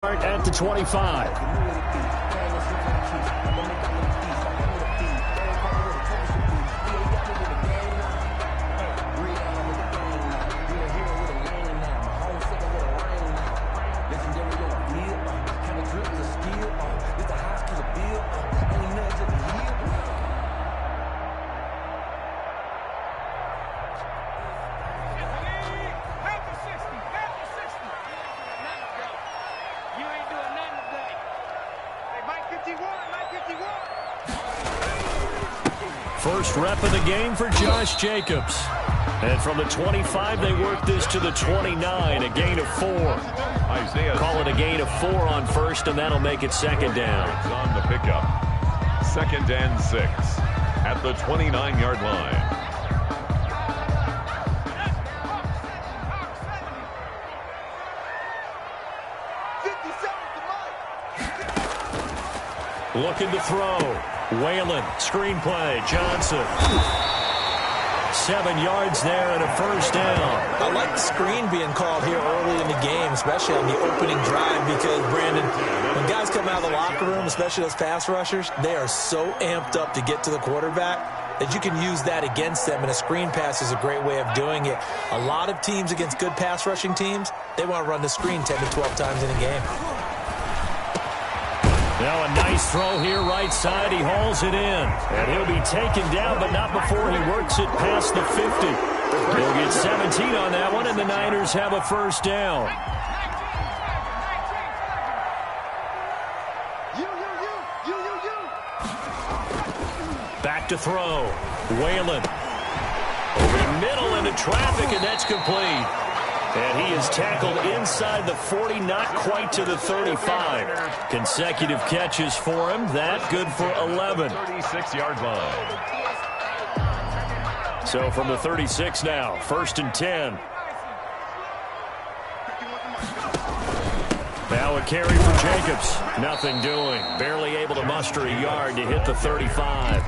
At the 25. First rep of the game for Josh Jacobs. And from the 25, they work this to the 29, a gain of 4. Call it a gain of 4 on first, and that'll make it second down. On the pickup. 2nd and 6 at the 29-yard line. Looking to throw. Whalen, screenplay, Johnson. 7 yards there and a first down. I like the screen being called here early in the game, especially on the opening drive, because, Brandon, when guys come out of the locker room, especially those pass rushers, they are so amped up to get to the quarterback that you can use that against them, and a screen pass is a great way of doing it. A lot of teams against good pass rushing teams, they want to run the screen 10 to 12 times in a game. Now a nice throw here, right side. He hauls it in. And he'll be taken down, but not before he works it past the 50. He'll get 17 on that one, and the Niners have a first down. Back to throw. Whalen. Over the middle into traffic, and that's complete. And he is tackled inside the 40, not quite to the 35. Consecutive catches for him. That good for 11. 36-yard line. So from the 36 now, 1st and 10. Now a carry for Jacobs. Nothing doing. Barely able to muster a yard to hit the 35.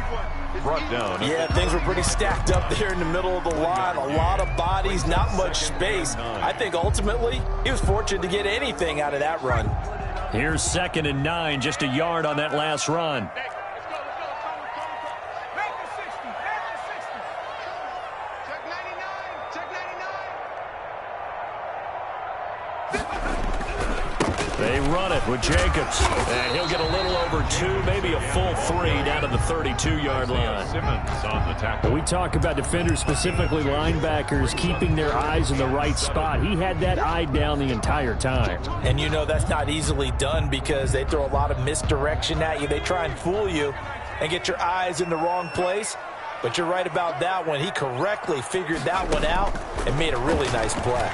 Brought down. Yeah, things were pretty stacked up there in the middle of the line. A lot of bodies, not much space. I think ultimately he was fortunate to get anything out of that run. Here's 2nd and 9, just a yard on that last run. They run it with Jacobs. And he'll get a little over 2, maybe a full 3 down to the 32-yard line. Simmons on the tackle. We talk about defenders, specifically linebackers, keeping their eyes in the right spot. He had that eye down the entire time. And you know that's not easily done because they throw a lot of misdirection at you. They try and fool you and get your eyes in the wrong place. But you're right about that one. He correctly figured that one out and made a really nice play.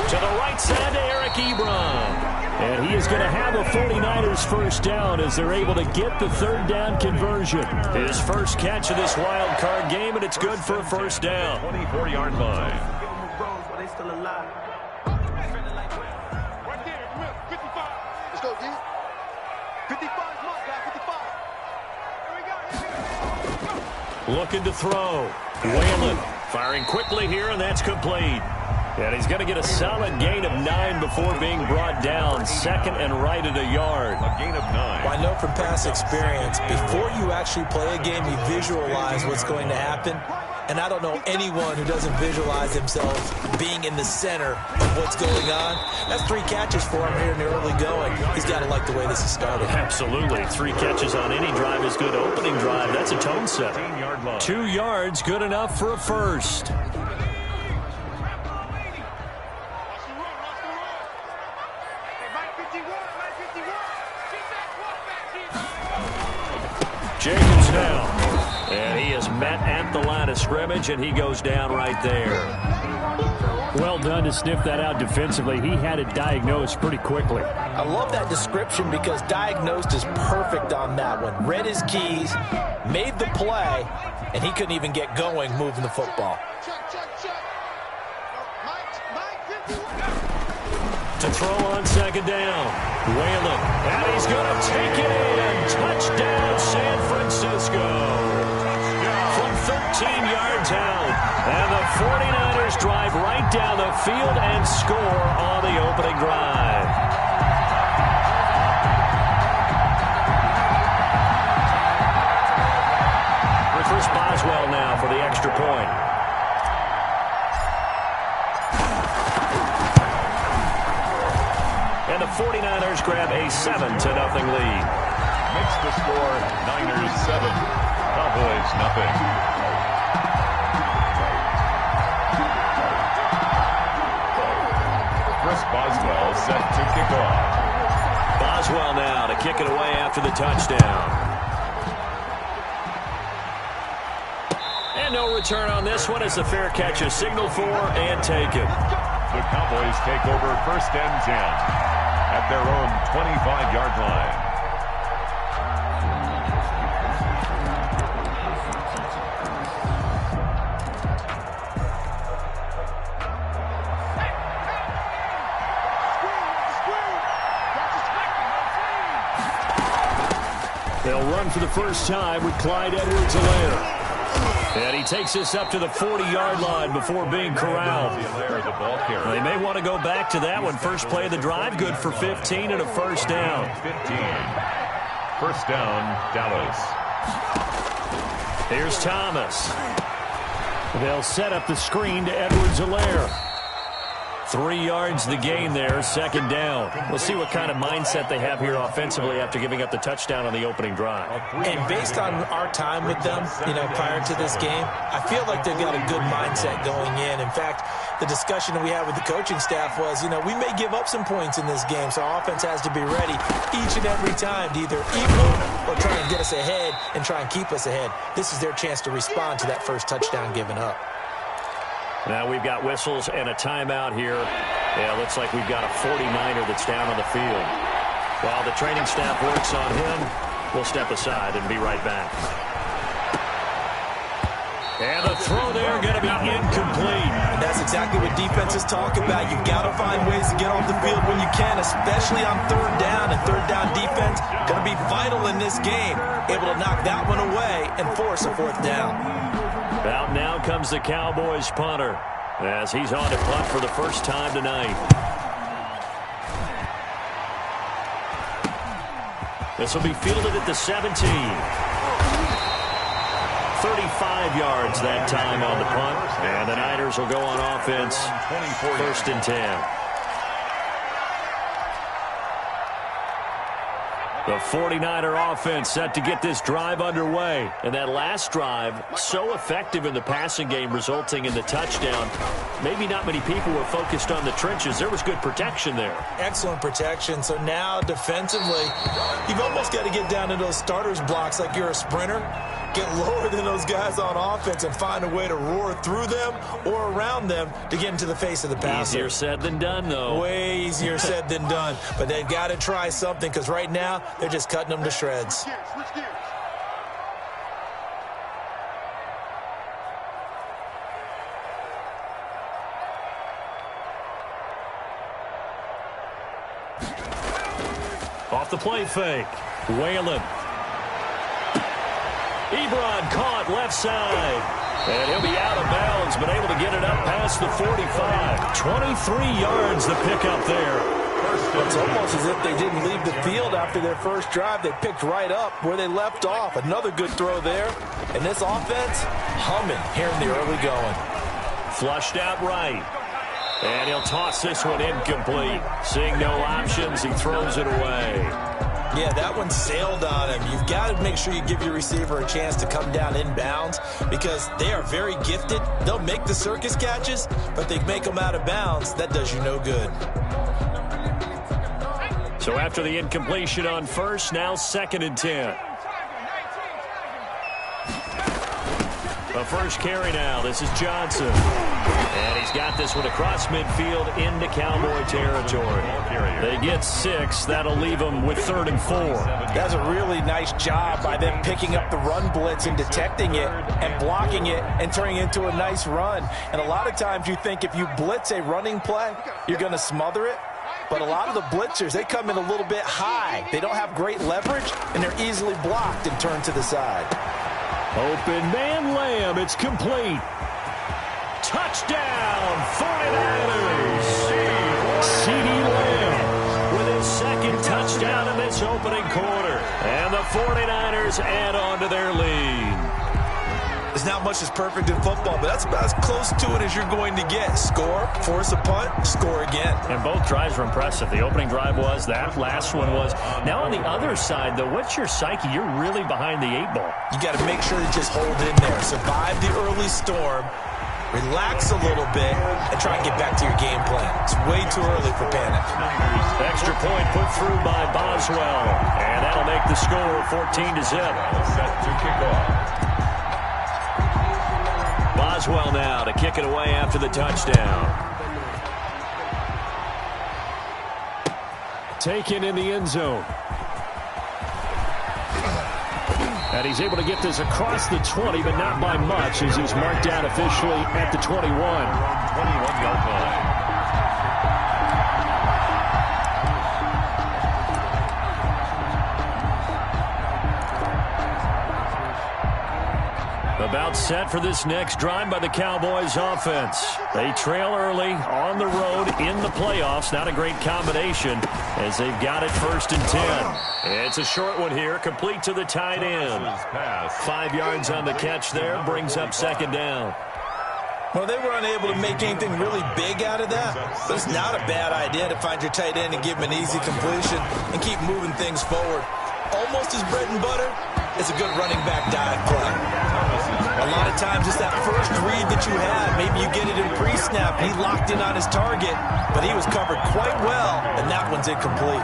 To the right side to Eric Ebron. And he is going to have a 49ers first down as they're able to get the 3rd down conversion. His first catch of this wild card game, and it's good for a first down. 24-yard line. Let's go, D. 55, Looking to throw. Whalen firing quickly here, and that's complete. And he's going to get a solid gain of 9 before being brought down. 2nd and right at a yard. A gain of 9. Well, I know from past experience, before you actually play a game, you visualize what's going to happen. And I don't know anyone who doesn't visualize themselves being in the center of what's going on. That's 3 catches for him here in the early going. He's got to like the way this has started. Absolutely. 3 catches on any drive is good. Opening drive, that's a tone setter. 2 yards, good enough for a first. Jacobs now. And he is met at the line of scrimmage, and he goes down right there. Well done to sniff that out defensively. He had it diagnosed pretty quickly. I love that description because diagnosed is perfect on that one. Read his keys, made the play, and he couldn't even get going moving the football. To throw on 2nd down. Whalen. And he's going to take it in. Touchdown, San Francisco. From 13. 15 yards out. And the 49ers drive right down the field and score on the opening drive. Chris Boswell now for the extra point. And the 49ers grab a 7-0 lead. Makes the score Niners 7, Cowboys nothing. Chris Boswell set to kick off. Boswell now to kick it away after the touchdown. And no return on this one as the fair catch is signaled for and taken. The Cowboys take over 1st and 10 at their own 25-yard line. They'll run for the first time with Clyde Edwards-Helaire. And he takes this up to the 40-yard line before being corralled. They may want to go back to that one. First play of the drive, good for 15 and a first down. 15. First down, Dallas. Here's Thomas. They'll set up the screen to Edwards-Helaire. 3 yards the gain there, 2nd down. We'll see what kind of mindset they have here offensively after giving up the touchdown on the opening drive. And based on our time with them, prior to this game, I feel like they've got a good mindset going in. In fact, the discussion that we had with the coaching staff was, we may give up some points in this game, so our offense has to be ready each and every time to either equal or try and get us ahead and try and keep us ahead. This is their chance to respond to that first touchdown given up. Now we've got whistles and a timeout here. Yeah, looks like we've got a 49er that's down on the field. While the training staff works on him, we'll step aside and be right back. And the throw there going to be incomplete. And that's exactly what defenses talk about. You've got to find ways to get off the field when you can, especially on 3rd down. And 3rd down defense going to be vital in this game. Able to knock that one away and force a 4th down. Out now comes the Cowboys punter as he's on to punt for the first time tonight. This will be fielded at the 17. 35 yards that time on the punt. And the Niners will go on offense 1st and 10. The 49er offense set to get this drive underway. And that last drive, so effective in the passing game, resulting in the touchdown. Maybe not many people were focused on the trenches. There was good protection there. Excellent protection. So now defensively, you've almost got to get down to those starters blocks like you're a sprinter. Get lower than those guys on offense and find a way to roar through them or around them to get into the face of the passer. Easier said than done, though. Way easier said than done. But they've got to try something because right now they're just cutting them to shreds. Off the play fake. Whalen. Ebron caught left side. And he'll be out of bounds, but able to get it up past the 45. 23 yards the pickup there. It's almost as if they didn't leave the field after their first drive. They picked right up where they left off. Another good throw there. And this offense, humming here in the early going. Flushed out right. And he'll toss this one incomplete. Seeing no options, he throws it away. Yeah, that one sailed on him. You've got to make sure you give your receiver a chance to come down inbounds because they are very gifted. They'll make the circus catches, but they make them out of bounds. That does you no good. So after the incompletion on first, now 2nd and 10. The first carry now. This is Johnson. And he's got this one across midfield into Cowboy territory. They get 6. That'll leave them with 3rd and 4. That's a really nice job by them picking up the run blitz and detecting it and blocking it and turning it into a nice run. And a lot of times you think if you blitz a running play, you're going to smother it. But a lot of the blitzers, they come in a little bit high. They don't have great leverage, and they're easily blocked and turned to the side. Open man layup. It's complete. Touchdown, 49ers. CeeDee Lamb with his second touchdown in this opening quarter. And the 49ers add on to their lead. There's not much that's perfect in football, but that's about as close to it as you're going to get. Score, force a punt, score again. And both drives were impressive. The opening drive was, that last one was. Now on the other side, though, what's your psyche? You're really behind the 8-ball. You got to make sure to just hold in there. Survive the early storm, relax a little bit, and try and get back to your game plan. It's way too early for panic. Extra point put through by Boswell. And that'll make the score 14-0. Set to kick off. Boswell now to kick it away after the touchdown. Taken in the end zone. And he's able to get this across the 20, but not by much, as he's marked down officially at the 21. 21-yard line. About set for this next drive by the Cowboys offense. They trail early on the road in the playoffs. Not a great combination as they've got it 1st and 10. It's a short one here, complete to the tight end. 5 yards on the catch there, brings up 2nd down. Well, they were unable to make anything really big out of that, but it's not a bad idea to find your tight end and give him an easy completion and keep moving things forward. Almost his bread and butter is a good running back dive play. A lot of times it's that first read that you had. Maybe you get it in pre-snap. He locked in on his target, but he was covered quite well, and that one's incomplete.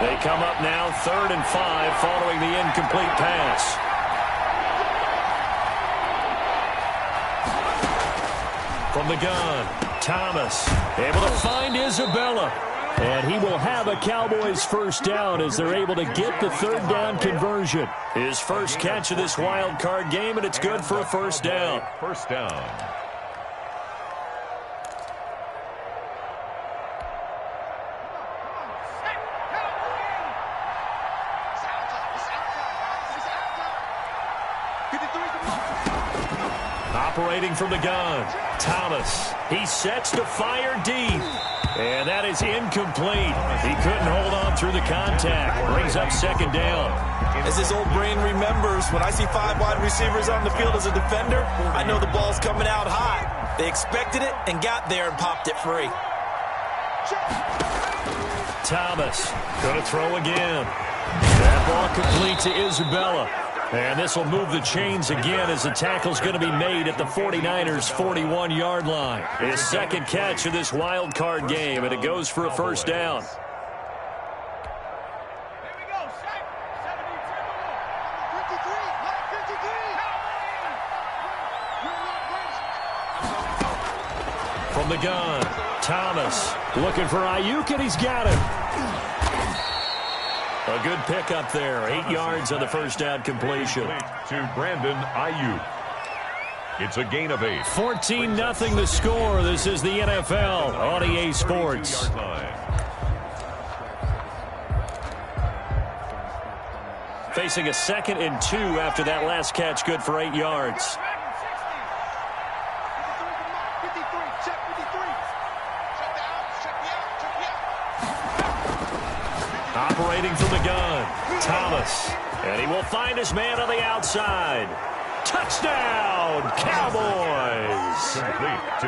They come up now 3rd and 5 following the incomplete pass. From the gun, Thomas able to find Isabella. And he will have a Cowboys 1st down as they're able to get the 3rd down conversion. His first catch of this wild card game, and it's good for a 1st down. 1st down. Operating from the gun, Thomas. He sets to fire deep. And that is incomplete. He couldn't hold on through the contact. Brings up 2nd down. As his old brain remembers, when I see 5 wide receivers on the field as a defender, I know the ball's coming out high. They expected it and got there and popped it free. Thomas going to throw again. That ball complete to Isabella. And this will move the chains again as the tackle's going to be made at the 49ers' 41-yard line. His 2nd catch of this wild card game, and it goes for a 1st down. From the gun, Thomas looking for Ayuk, and he's got him. A good pickup there. 8 yards on the 1st down completion. To Brandon Ayuk. It's a gain of 8. 14-0 the score. This is the NFL on EA Sports. Facing a 2nd and 2 after that last catch, good for 8 yards. Operating from the gun, Thomas. And he will find his man on the outside. Touchdown, Cowboys!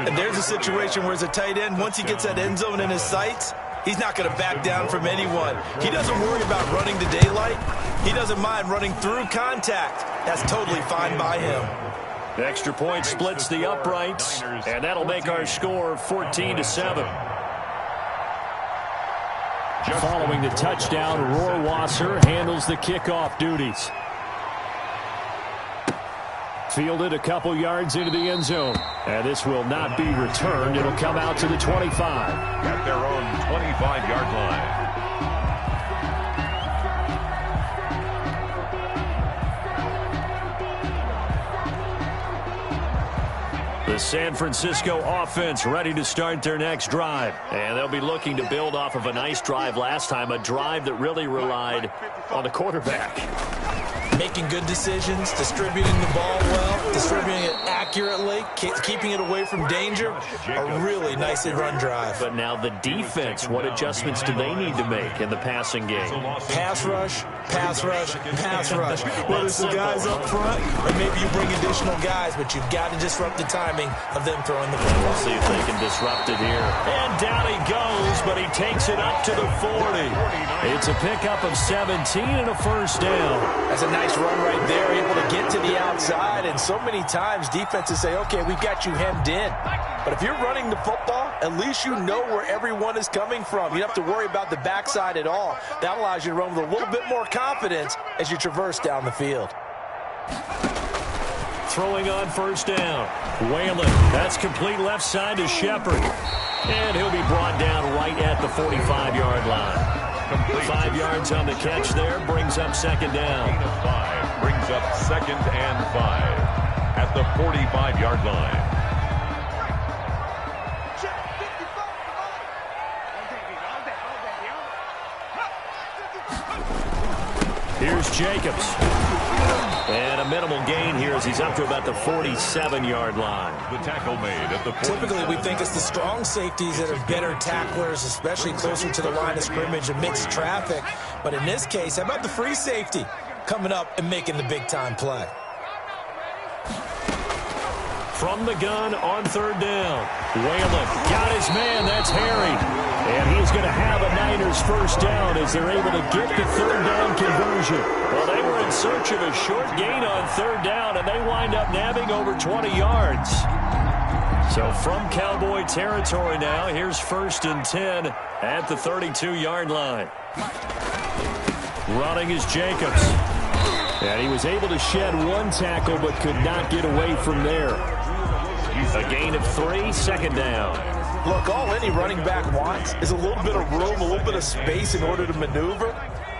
And there's a situation where as a tight end, once he gets that end zone in his sights, he's not going to back down from anyone. He doesn't worry about running to daylight. He doesn't mind running through contact. That's totally fine by him. The extra point splits the uprights, and that'll make our score 14-7. Following the touchdown, Rohrwasser handles the kickoff duties. Fielded a couple yards into the end zone. And this will not be returned. It'll come out to the 25. At their own 25-yard line. The The San Francisco offense ready to start their next drive. And they'll be looking to build off of a nice drive last time, a drive that really relied on the quarterback. Making good decisions, distributing the ball well, distributing it accurately, keeping it away from danger. A really nicely run drive. But now the defense, what adjustments do they need to make in the passing game? Pass rush, pass rush, pass rush. Whether it's the guys up front or maybe you bring additional guys, but you've got to disrupt the timing of them throwing the ball. We'll see if they can disrupt it here. And down he goes, but he takes it up to the 40. It's a pickup of 17 and a first down. That's a nice run right there, able to get to the outside. And so many times defenses say, okay, we've got you hemmed in. But if you're running the football, at least you know where everyone is coming from. You don't have to worry about the backside at all. That allows you to run with a little bit more confidence as you traverse down the field. Throwing on first down. Whalen, that's complete left side to Shepard. And he'll be brought down right at the 45-yard line. 5 yards on the catch there, brings up second down. 5 brings up 2nd and 5 at the 45-yard line. Here's Jacobs. And a minimal gain here as he's up to about the 47-yard line. The tackle made at the 47. Typically, we think it's the strong safeties that are better tacklers, especially closer to the line of scrimmage amidst traffic. But in this case, how about the free safety coming up and making the big-time play? From the gun on third down. Whalen got his man. That's Harry. And he's going to have a Niners first down as they're able to get the third down conversion. Well, they were in search of a short gain on third down, and they wind up nabbing over 20 yards. So from Cowboy territory now, here's 1st and 10 at the 32-yard line. Running is Jacobs. And he was able to shed one tackle but could not get away from there. A gain of 3, second down. Look, all any running back wants is a little bit of room, a little bit of space in order to maneuver.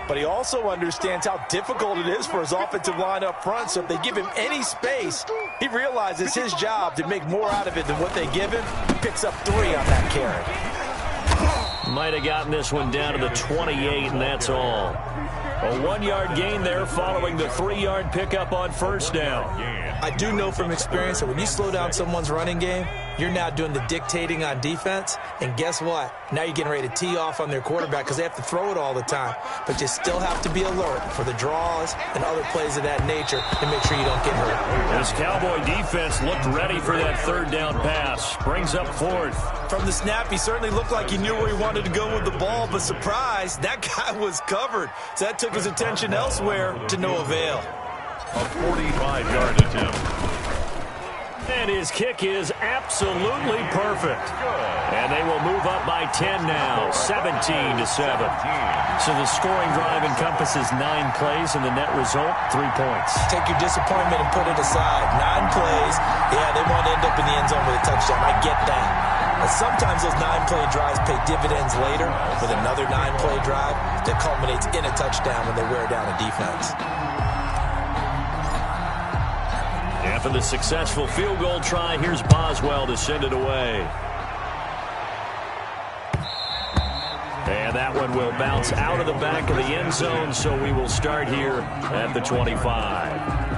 But he also understands how difficult it is for his offensive line up front. So if they give him any space, he realizes his job to make more out of it than what they give him. He picks up 3 on that carry. Might have gotten this one down to the 28, and that's all. A 1-yard gain there following the 3-yard pickup on first down. I do know from experience that when you slow down someone's running game, you're now doing the dictating on defense. And guess what? Now you're getting ready to tee off on their quarterback because they have to throw it all the time. But you still have to be alert for the draws and other plays of that nature to make sure you don't get hurt. This Cowboy defense looked ready for that third down pass. Brings up 4th. From the snap, he certainly looked like he knew where he wanted to go with the ball, but surprise, that guy was covered. So that took his attention elsewhere to no avail. A 45-yard attempt. And his kick is absolutely perfect. And they will move up by 10 now, 17-7. So the scoring drive encompasses 9 plays, and the net result, 3 points. Take your disappointment and put it aside. 9 plays. Yeah, they want to end up in the end zone with a touchdown. I get that. But sometimes those 9-play drives pay dividends later with another 9-play drive that culminates in a touchdown when they wear down a defense. After the successful field goal try, here's Boswell to send it away. And that one will bounce out of the back of the end zone, so we will start here at the 25.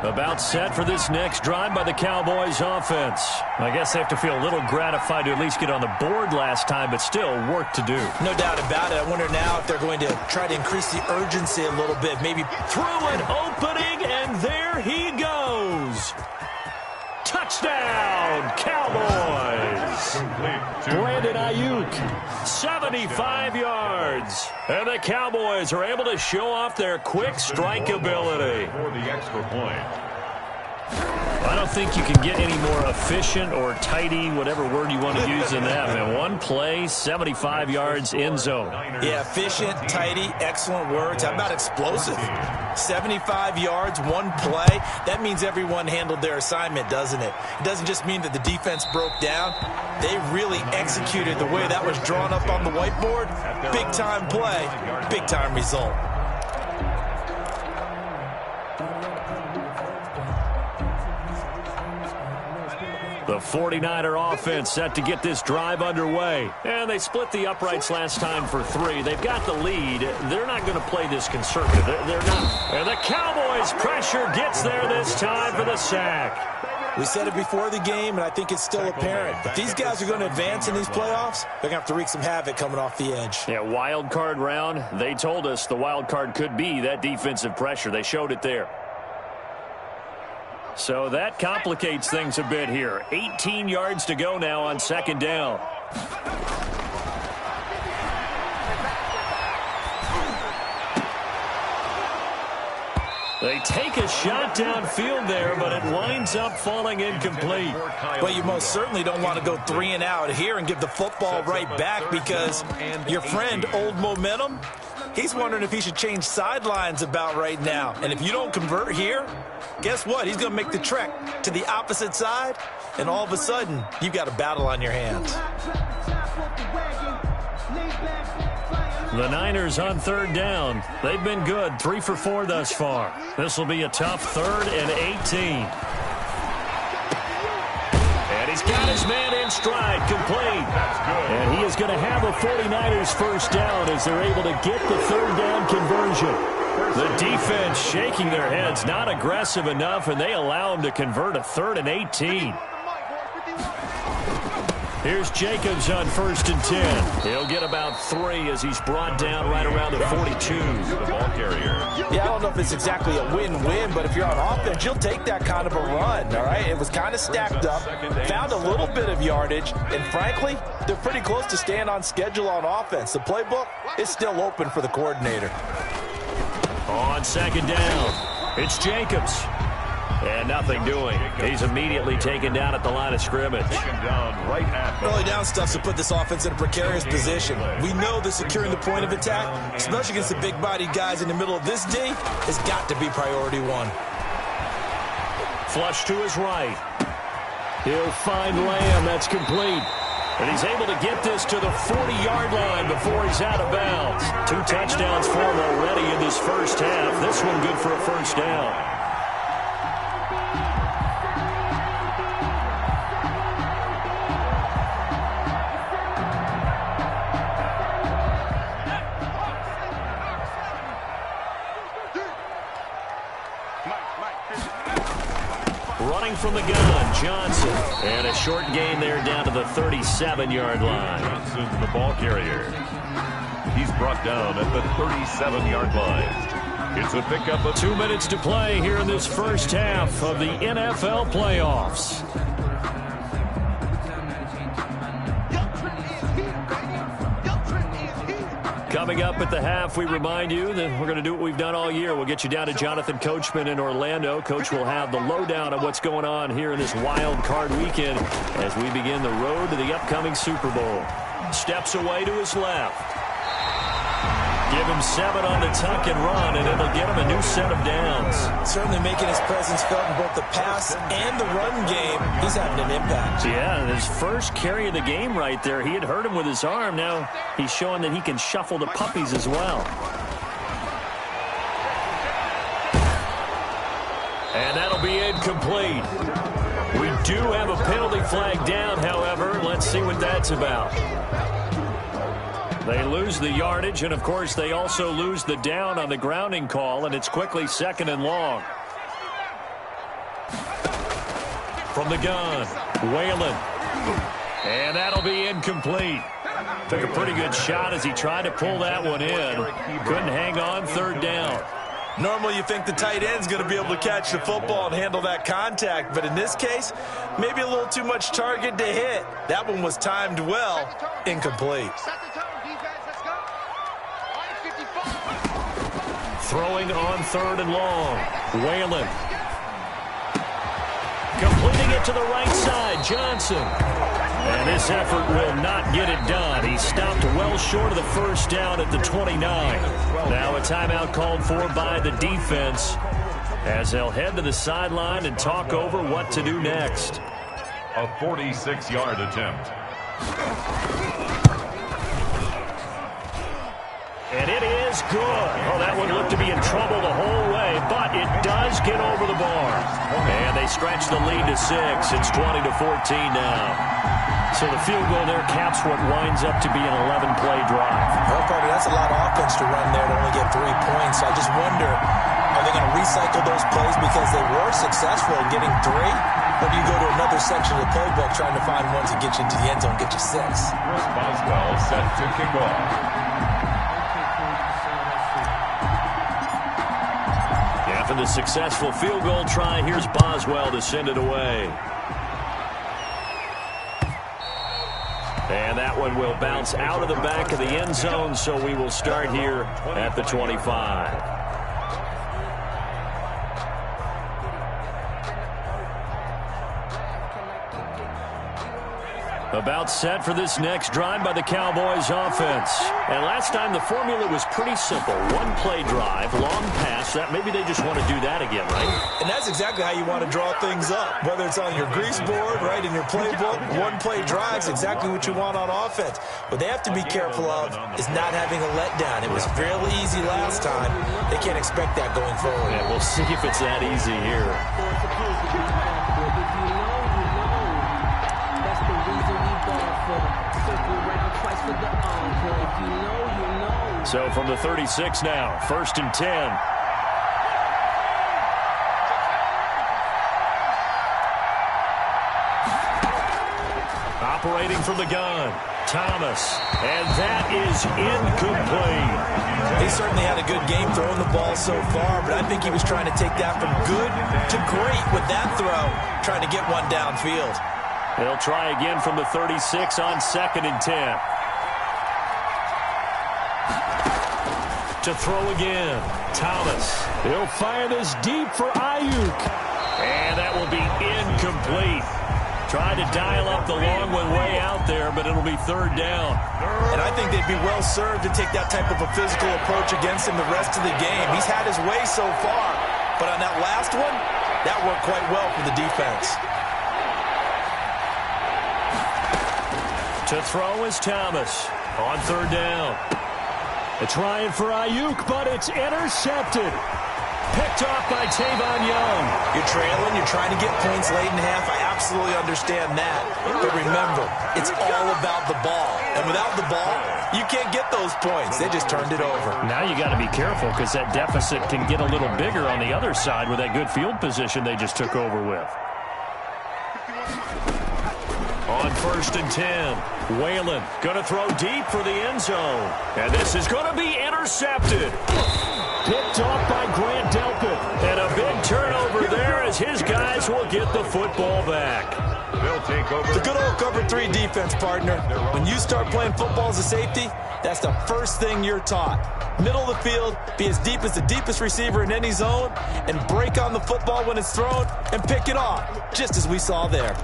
About set for this next drive by the Cowboys offense. I guess they have to feel a little gratified to at least get on the board last time, but still work to do. No doubt about it. I wonder now if they're going to try to increase the urgency a little bit. Maybe through an opening, and there he goes. Touchdown, Cowboys. Brandon Ayuk, 75 yards. And the Cowboys are able to show off their quick strike ability. For the extra point. I don't think you can get any more efficient or tidy, whatever word you want to use in that, man. One play, 75 yards, end zone. Yeah, efficient, tidy, excellent words. How about explosive? 75 yards, one play. That means everyone handled their assignment, doesn't it? It doesn't just mean that the defense broke down. They really executed the way that was drawn up on the whiteboard. Big-time play, big-time result. The 49er offense set to get this drive underway. And they split the uprights last time for 3. They've got the lead. They're not going to play this conservative. They're not. And the Cowboys' pressure gets there this time for the sack. We said it before the game, and I think it's still apparent. If these guys are going to advance in these playoffs, they're going to have to wreak some havoc coming off the edge. Yeah, wild card round. They told us the wild card could be that defensive pressure. They showed it there. So that complicates things a bit here. 18 yards to go now on second down. They take a shot downfield there, but it winds up falling incomplete. Well, you most certainly don't want to go 3 and out here and give the football right back, because your friend, Old Momentum, he's wondering if he should change sidelines about right now. And if you don't convert here, guess what? He's going to make the trek to the opposite side, and all of a sudden, you've got a battle on your hands. The Niners on third down. They've been good, 3 for 4 thus far. This will be a tough 3rd and 18. And he's got his man in stride, complete. And he is going to have a 49ers first down as they're able to get the 3rd down conversion. The defense shaking their heads, not aggressive enough, and they allow him to convert a 3rd and 18. Here's Jacobs on 1st and 10. He'll get about 3 as he's brought down right around the 42. The ball carrier. Yeah, I don't know if it's exactly a win-win, but if you're on offense, you'll take that kind of a run, all right? It was kind of stacked up, found a little bit of yardage, and frankly, they're pretty close to staying on schedule on offense. The playbook is still open for the coordinator. On second down, it's Jacobs. And nothing doing. He's immediately taken down at the line of scrimmage. Early down stuff to put this offense in a precarious position. We know that securing the point of attack, especially against the big-bodied guys in the middle of this D, has got to be priority 1. Flush to his right. He'll find Lamb. That's complete. And he's able to get this to the 40-yard line before he's out of bounds. 2 touchdowns for him already in this first half. This one good for a first down. Running from the gun, Johnson. And a short gain there down to the 37-yard line. Johnson's the ball carrier. He's brought down at the 37-yard line. It's a pickup of 2 minutes to play here in this first half of the NFL playoffs. Coming up at the half, we remind you that we're going to do what we've done all year. We'll get you down to Jonathan Coachman in Orlando. Coach will have the lowdown of what's going on here in this wild card weekend as we begin the road to the upcoming Super Bowl. Steps away to his left. Give him 7 on the tuck and run, and it'll get him a new set of downs. Certainly making his presence felt in both the pass and the run game. He's having an impact. Yeah, his first carry of the game right there. He had hurt him with his arm. Now he's showing that he can shuffle the puppies as well. And that'll be incomplete. We do have a penalty flag down, however. Let's see what that's about. They lose the yardage, and, of course, they also lose the down on the grounding call, and it's quickly 2nd and long. From the gun, Whalen. And that'll be incomplete. Took a pretty good shot as he tried to pull that one in. Couldn't hang on, 3rd down. Normally you think the tight end's going to be able to catch the football and handle that contact, but in this case, maybe a little too much target to hit. That one was timed well, incomplete. Throwing on 3rd and long. Whalen. Sending it to the right side, Johnson. And this effort will not get it done. He stopped well short of the first down at the 29. Now a timeout called for by the defense as they'll head to the sideline and talk over what to do next. A 46-yard attempt. And it is good. Oh, that one looked to be in trouble the whole way, but it does get over the bar. And they stretch the lead to 6. It's 20-14 now. So the field goal there caps what winds up to be an 11-play drive. Well, Party, that's a lot of offense to run there to only get 3 points. I just wonder, are they going to recycle those plays because they were successful in getting 3? Or do you go to another section of the playbook trying to find ones that get you into the end zone, get you 6? Chris Boswell set to kick off. After the successful field goal try, here's Boswell to send it away. And that one will bounce out of the back of the end zone, so we will start here at the 25. About set for this next drive by the Cowboys offense. And last time the formula was pretty simple. 1-play drive, long pass. That maybe they just want to do that again, right? And that's exactly how you want to draw things up. Whether it's on your grease board, right, in your playbook, 1-play drives, exactly what you want on offense. What they have to be careful of is not having a letdown. It was really easy last time. They can't expect that going forward. Yeah, we'll see if it's that easy here. So from the 36 now, 1st and 10. Operating from the gun, Thomas, and that is incomplete. He certainly had a good game throwing the ball so far, but I think he was trying to take that from good to great with that throw, trying to get one downfield. They'll try again from the 36 on 2nd and 10. To throw again, Thomas. He'll fire this deep for Ayuk. And that will be incomplete. Tried to dial up the long one way out there, but it'll be 3rd down. And I think they'd be well served to take that type of a physical approach against him the rest of the game. He's had his way so far, but on that last one, that worked quite well for the defense. To throw is Thomas on 3rd down. They're trying for Ayuk, but it's intercepted. Picked off by Tavon Young. You're trailing, you're trying to get points late in half. I absolutely understand that. But remember, it's all about the ball. And without the ball, you can't get those points. They just turned it over. Now you got to be careful because that deficit can get a little bigger on the other side with that good field position they just took over with. On 1st and 10, Whalen going to throw deep for the end zone. And this is going to be intercepted. Picked off by Grant Delpit. And a big turnover there as his guys will get the football back. They'll take over. The good old cover 3 defense, partner. When you start playing football as a safety, that's the first thing you're taught. Middle of the field, be as deep as the deepest receiver in any zone, and break on the football when it's thrown and pick it off, just as we saw there.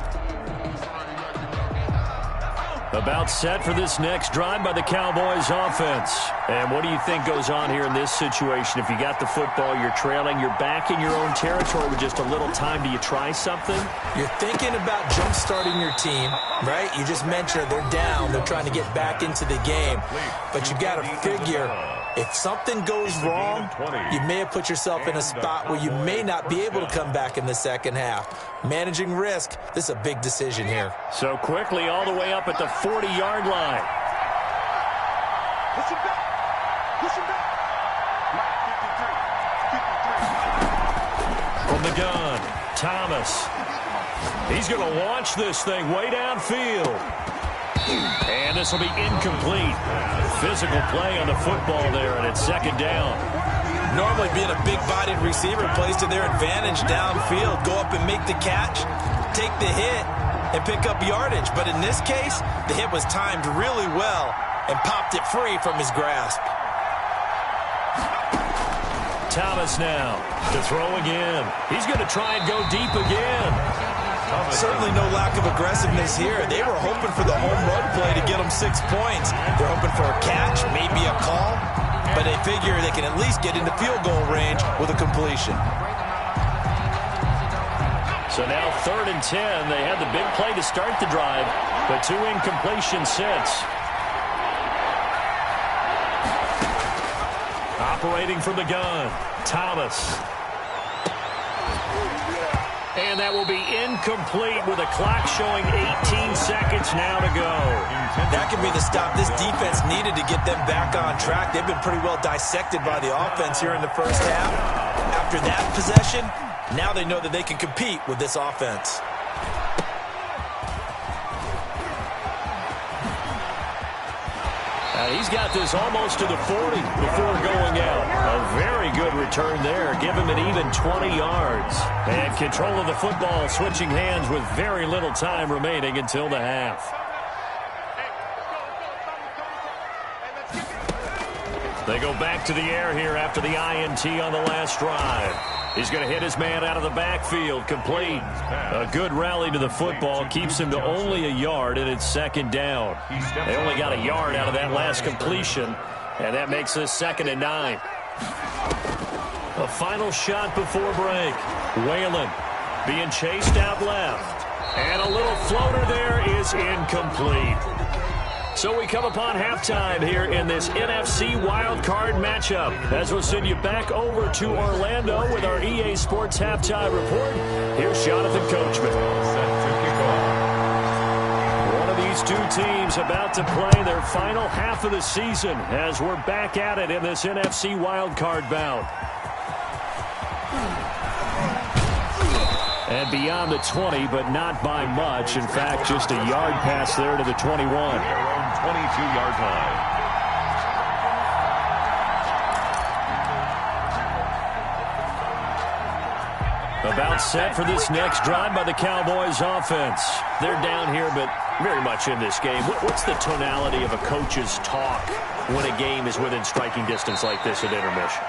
About set for this next drive by the Cowboys offense. And what do you think goes on here in this situation? If you got the football, you're trailing, you're back in your own territory with just a little time. Do you try something? You're thinking about jump-starting your team, right? You just mentioned they're down. They're trying to get back into the game. But you got to figure, if something goes wrong, you may have put yourself in a spot where you may not be able to come back in the second half. Managing risk, this is a big decision here. So quickly all the way up at the 40-yard line. Push him back. Push him back. From the gun, Thomas. He's going to launch this thing way downfield. And this will be incomplete. Physical play on the football there, and it's 2nd down. Normally being a big-bodied receiver plays to their advantage downfield. Go up and make the catch, take the hit, and pick up yardage. But in this case, the hit was timed really well and popped it free from his grasp. Thomas now to throw again. He's going to try and go deep again. Certainly no lack of aggressiveness here. They were hoping for the home run play to get them 6 points. They're hoping for a catch, maybe a call, but they figure they can at least get into field goal range with a completion. So now 3rd and 10. They had the big play to start the drive, but 2 incompletions since. Operating from the gun, Thomas. And that will be incomplete with a clock showing 18 seconds now to go. That could be the stop this defense needed to get them back on track. They've been pretty well dissected by the offense here in the first half. After that possession, now they know that they can compete with this offense. He's got this almost to the 40 before going out. A very good return there. Give him an even 20 yards. And control of the football switching hands with very little time remaining until the half. They go back to the air here after the INT on the last drive. He's going to hit his man out of the backfield, complete. A good rally to the football keeps him to only a yard, and it's 2nd down. They only got a yard out of that last completion, and that makes this 2nd and 9. A final shot before break. Whalen being chased out left. And a little floater there is incomplete. So we come upon halftime here in this NFC wildcard matchup. As we'll send you back over to Orlando with our EA Sports halftime report. Here's Jonathan Coachman. One of these two teams about to play their final half of the season as we're back at it in this NFC wildcard bout. And beyond the 20, but not by much. In fact, just a yard pass there to the 21. 22-yard line. About set for this next drive by the Cowboys offense. They're down here, but very much in this game. What's the tonality of a coach's talk when a game is within striking distance like this at intermission?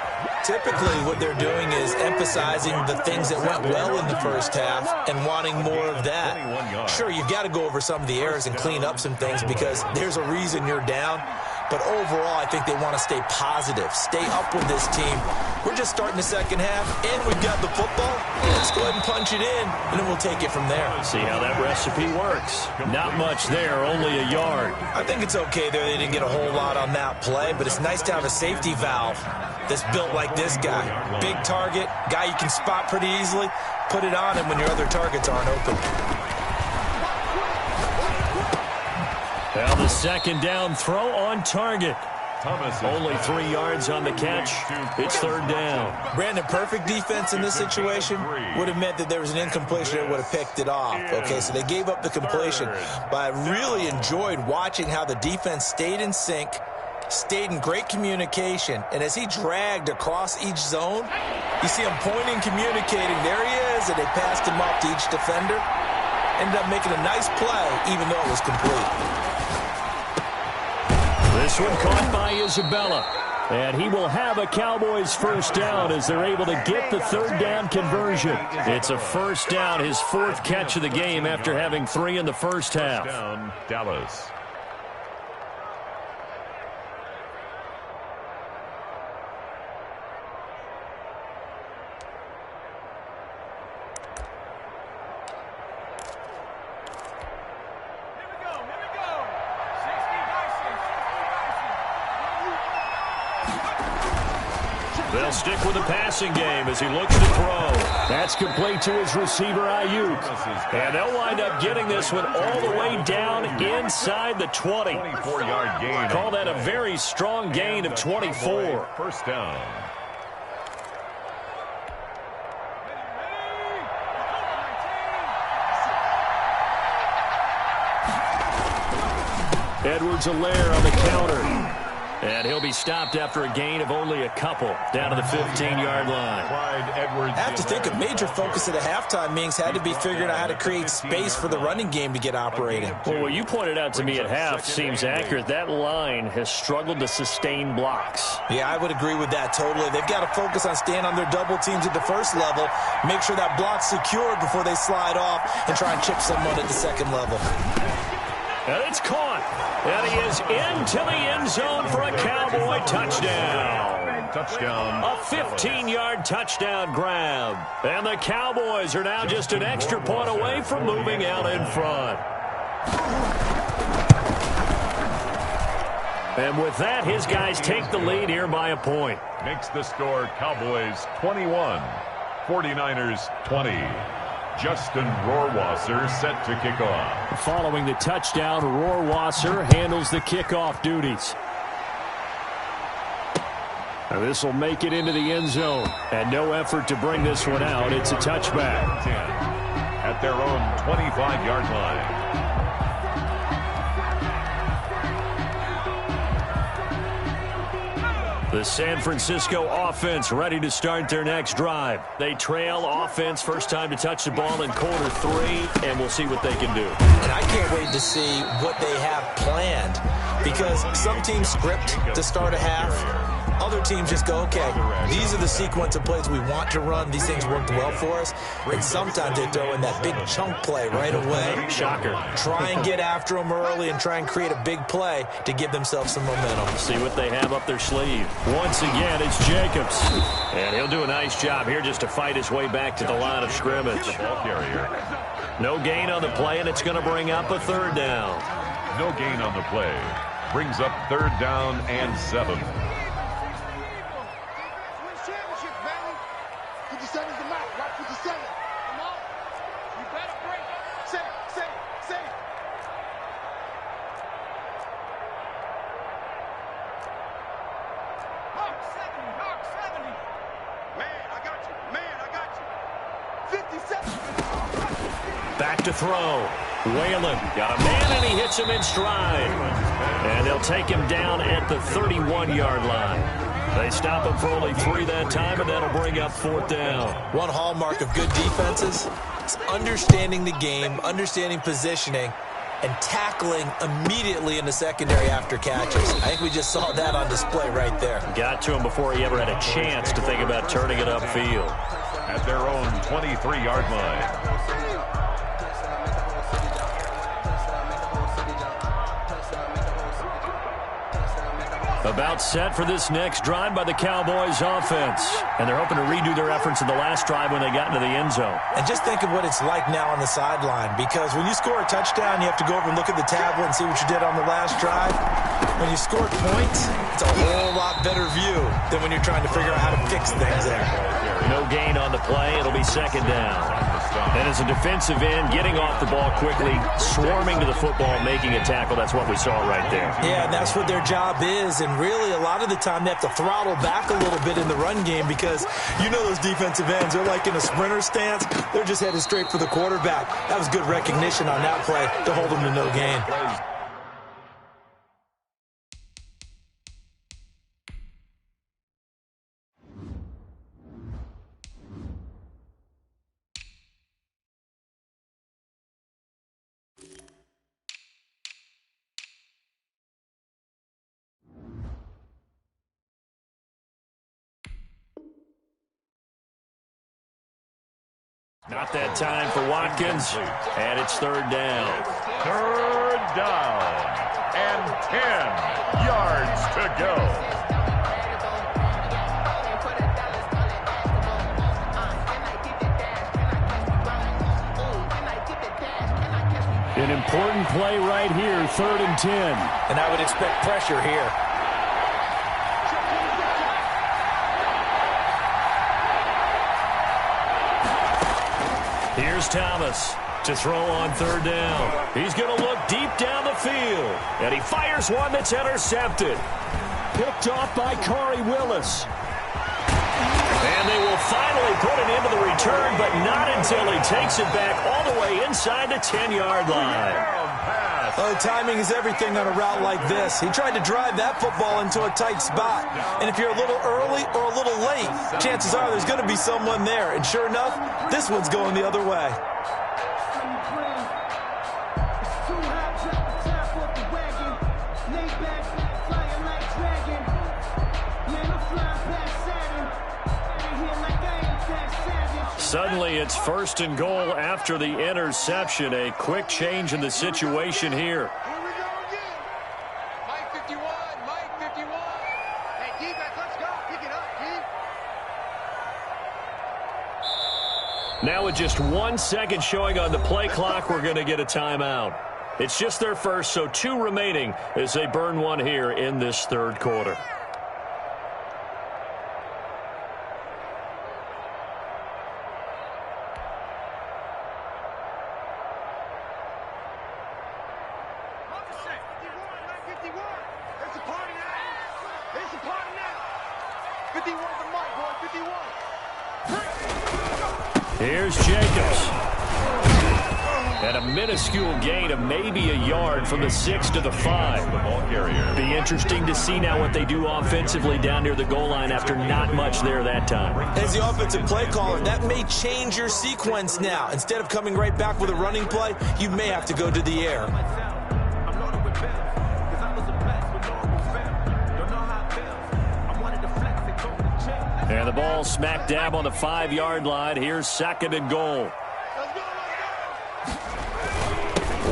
Typically, what they're doing is emphasizing the things that went well in the first half and wanting more of that. Sure, you've got to go over some of the errors and clean up some things because there's a reason you're down. But overall, I think they want to stay positive, stay up with this team. We're just starting the second half, and we've got the football. Let's go ahead and punch it in, and then we'll take it from there. See how that recipe works. Not much there, only a yard. I think it's okay there. They didn't get a whole lot on that play, but it's nice to have a safety valve that's built like this guy. Big target, guy you can spot pretty easily. Put it on him when your other targets aren't open. Well, the 2nd down throw on target. Only 3 yards on the catch. It's 3rd down. Brandon, perfect defense in this situation would have meant that there was an incompletion that would have picked it off. Okay, so they gave up the completion. But I really enjoyed watching how the defense stayed in sync, stayed in great communication, and as he dragged across each zone, you see him pointing, communicating. There he is, and they passed him off to each defender. Ended up making a nice play, even though it was complete. This one caught by Isabella. And he will have a Cowboys first down as they're able to get the 3rd down conversion. It's a first down, his 4th catch of the game after having 3 in the first half. Down, Dallas. They'll stick with the passing game as he looks to throw. That's complete to his receiver, Ayuk. And they'll wind up getting this one all the way down inside the 20. 24-yard gain. Call that a very strong gain of 24. First down. Edwards-Helaire on the counter. And he'll be stopped after a gain of only a couple down to the 15-yard line. I have to think a major focus at the halftime means had to be figuring out how to create space for the running game to get operating. Well, what you pointed out to me at half seems accurate. That line has struggled to sustain blocks. Yeah, I would agree with that totally. They've got to focus on staying on their double teams at the first level, make sure that block's secured before they slide off, and try and chip someone at the second level. And it's caught. And he is into the end zone for a Cowboy touchdown. Touchdown. A 15-yard touchdown grab. And the Cowboys are now just an extra point away from moving out in front. And with that, his guys take the lead here by a point. Makes the score Cowboys 21, 49ers 20. Justin Rohrwasser set to kick off. Following the touchdown, Rohrwasser handles the kickoff duties. This will make it into the end zone. And no effort to bring this one out. It's a touchback. 10 at their own 25-yard line. The San Francisco offense ready to start their next drive. They trail offense, first time to touch the ball in quarter 3, and we'll see what they can do. And I can't wait to see what they have planned, because some teams script to start a half. Other teams just go, okay, these are the sequence of plays we want to run. These things worked well for us. And sometimes they throw in that big chunk play right away. Shocker. Try and get after them early and try and create a big play to give themselves some momentum. See what they have up their sleeve. Once again, it's Jacobs. And he'll do a nice job here just to fight his way back to the line of scrimmage. Ball carrier. No gain on the play, and it's going to bring up a third down. No gain on the play. Brings up third down and 7. Back to throw. Whalen got a man, and he hits him in stride. And they'll take him down at the 31-yard line. They stop him for only 3 that time, and that'll bring up fourth down. One hallmark of good defenses is understanding the game, understanding positioning, and tackling immediately in the secondary after catches. I think we just saw that on display right there. Got to him before he ever had a chance to think about turning it upfield. At their own 23-yard line. About set for this next drive by the Cowboys offense. And they're hoping to redo their efforts in the last drive when they got into the end zone. And just think of what it's like now on the sideline, because when you score a touchdown, you have to go over and look at the tablet and see what you did on the last drive. When you score points, it's a whole lot better view than when you're trying to figure out how to fix things there. No gain on the play. It'll be second down. And as a defensive end, getting off the ball quickly, swarming to the football, making a tackle, that's what we saw right there. Yeah, and that's what their job is. And really, a lot of the time, they have to throttle back a little bit in the run game, because you know those defensive ends, they're like in a sprinter stance. They're just headed straight for the quarterback. That was good recognition on that play to hold them to no gain. Not that time for Watkins, and it's third down. Third down and 10 yards to go. An important play right here, 3rd and 10. And I would expect pressure here. Here's Thomas to throw on 3rd down. He's going to look deep down the field. And he fires one that's intercepted. Picked off by Corey Willis. And they will finally put it into the return, but not until he takes it back all the way inside the 10-yard line. Pass Oh, timing is everything on a route like this. He tried to drive that football into a tight spot. And if you're a little early or a little late, chances are there's going to be someone there. And sure enough, this one's going the other way. Suddenly, it's 1st and goal after the interception. A quick change in the situation here. Here we go again. Mike 51, Mike 51. Hey, defense, let's go. Pick it up, G. Now with just 1 second showing on the play clock, we're going to get a timeout. It's just their first, so 2 remaining as they burn one here in this 3rd quarter. Here's Jacobs. And a minuscule gain of maybe a yard from the 6 to the 5. The ball carrier. Be interesting to see now what they do offensively down near the goal line after not much there that time. As the offensive play caller, that may change your sequence now. Instead of coming right back with a running play, you may have to go to the air. And the ball smack dab on the 5-yard line. Here's 2nd and goal.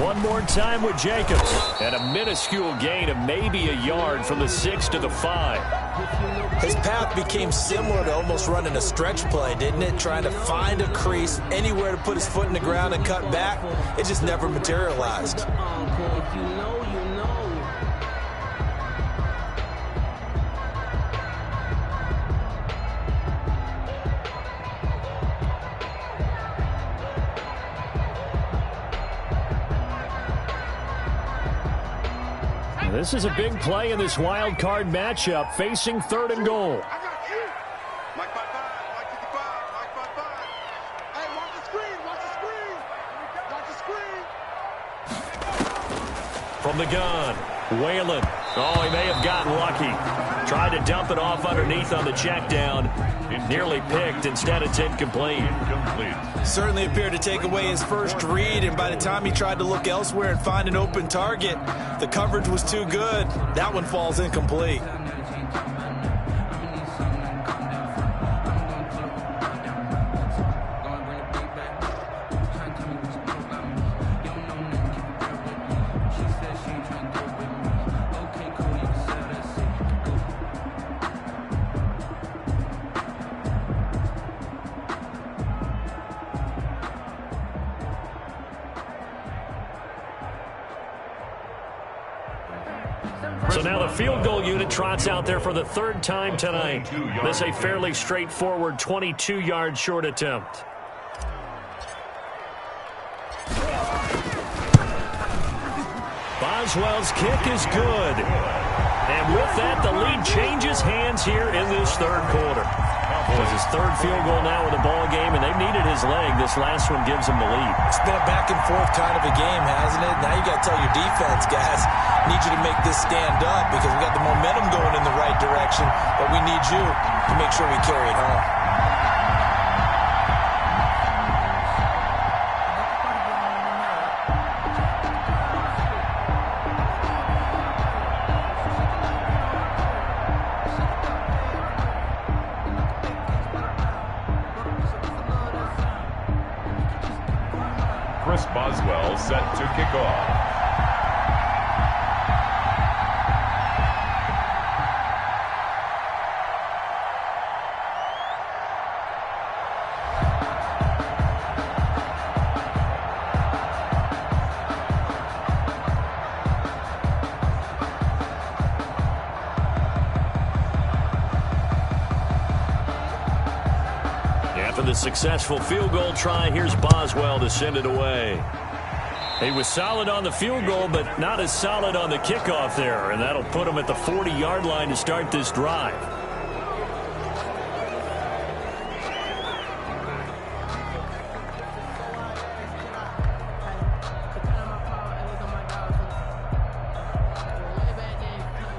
One more time with Jacobs. And a minuscule gain of maybe a yard from the 6 to the 5. His path became similar to almost running a stretch play, didn't it? Trying to find a crease, anywhere to put his foot in the ground and cut back. It just never materialized. This is a big play in this wild card matchup, facing 3rd and goal. I got you. Mike 55, Mike 55, Mike 55. Hey, watch the screen, watch the screen. Watch the screen. From the gun, Whalen. Oh, he may have gotten lucky. Tried to dump it off underneath on the check down. Nearly picked. Instead, it's incomplete. Certainly appeared to take away his first read, and by the time he tried to look elsewhere and find an open target, the coverage was too good. That one falls incomplete. So now the field goal unit trots out there for the 3rd time tonight. This a fairly straightforward 22-yard short attempt. Boswell's kick is good. And with that, the lead changes hands here in this 3rd quarter. It was his 3rd field goal now in the ball game, and they've needed his leg. This last one gives them the lead. It's been a back-and-forth kind of a game, hasn't it? Now you got to tell your defense, guys, need you to make this stand up because we got the momentum going in the right direction, but we need you to make sure we carry it home. Boswell set to kick off. After the successful field goal try, here's Boswell to send it away. He was solid on the field goal, but not as solid on the kickoff there, and that'll put him at the 40-yard line to start this drive.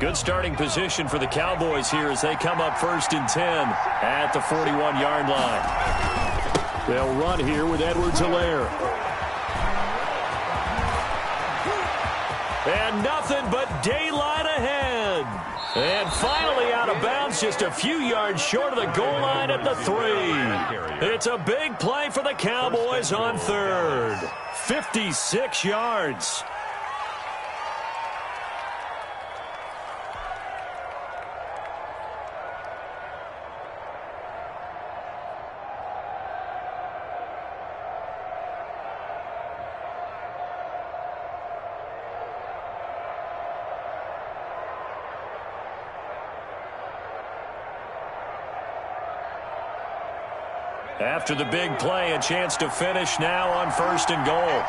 Good starting position for the Cowboys here as they come up 1st and 10 at the 41-yard line. They'll run here with Edwards-Helaire. And nothing but daylight ahead. And finally out of bounds, just a few yards short of the goal line at the 3. It's a big play for the Cowboys on 3rd. 56 yards. After the big play, a chance to finish now on 1st and goal.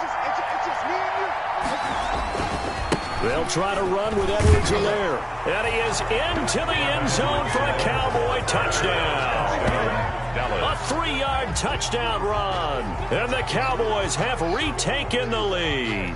They'll try to run with Edwards-Helaire. And he is into the end zone for a Cowboy touchdown. A 3-yard touchdown run. And the Cowboys have retaken the lead.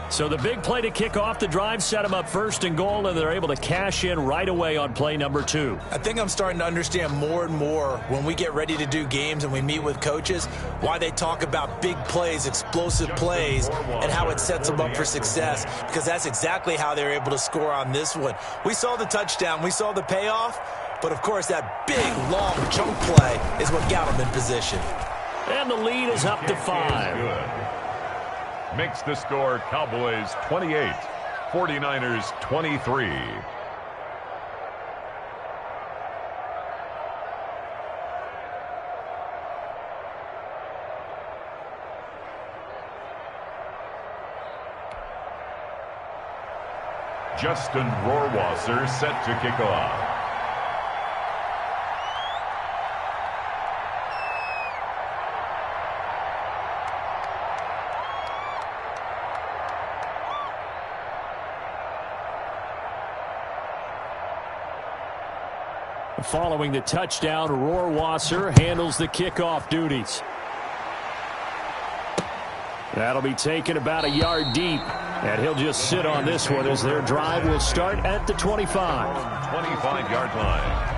So the big play to kick off the drive set them up 1st and goal, and they're able to cash in right away on play number 2. I think I'm starting to understand more and more when we get ready to do games and we meet with coaches why they talk about big plays, explosive plays, and how it sets them up for success, because that's exactly how they're able to score on this one. We saw the touchdown. We saw the payoff. But, of course, that big, long chunk play is what got them in position. And the lead is up to 5. Makes the score Cowboys 28, 49ers 23. Justin Rohrwasser set to kick off. Following the touchdown, Rohrwasser handles the kickoff duties. That'll be taken about a yard deep, and he'll just sit on this one as their drive will start at the 25. 25-yard line.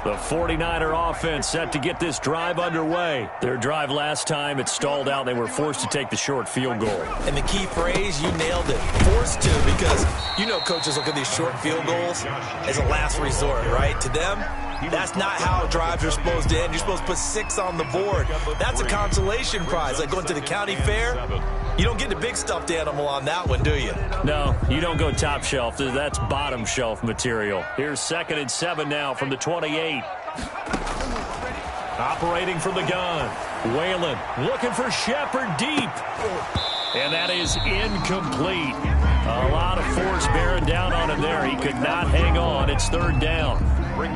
The 49er offense set to get this drive underway. Their drive last time, it stalled out. They were forced to take the short field goal. And the key phrase, you nailed it. Forced to, because you know coaches look at these short field goals as a last resort, right? To them, that's not how drives are supposed to end. You're supposed to put 6 on the board. That's a consolation prize. Like going to the county fair, you don't get the big stuffed animal on that one, do you? No, you don't go top shelf. That's bottom shelf material. Here's 2nd and 7 now from the 28. Operating from the gun. Whalen looking for Shepard deep. And that is incomplete. A lot of force bearing down on him there. He could not hang on. It's 3rd down.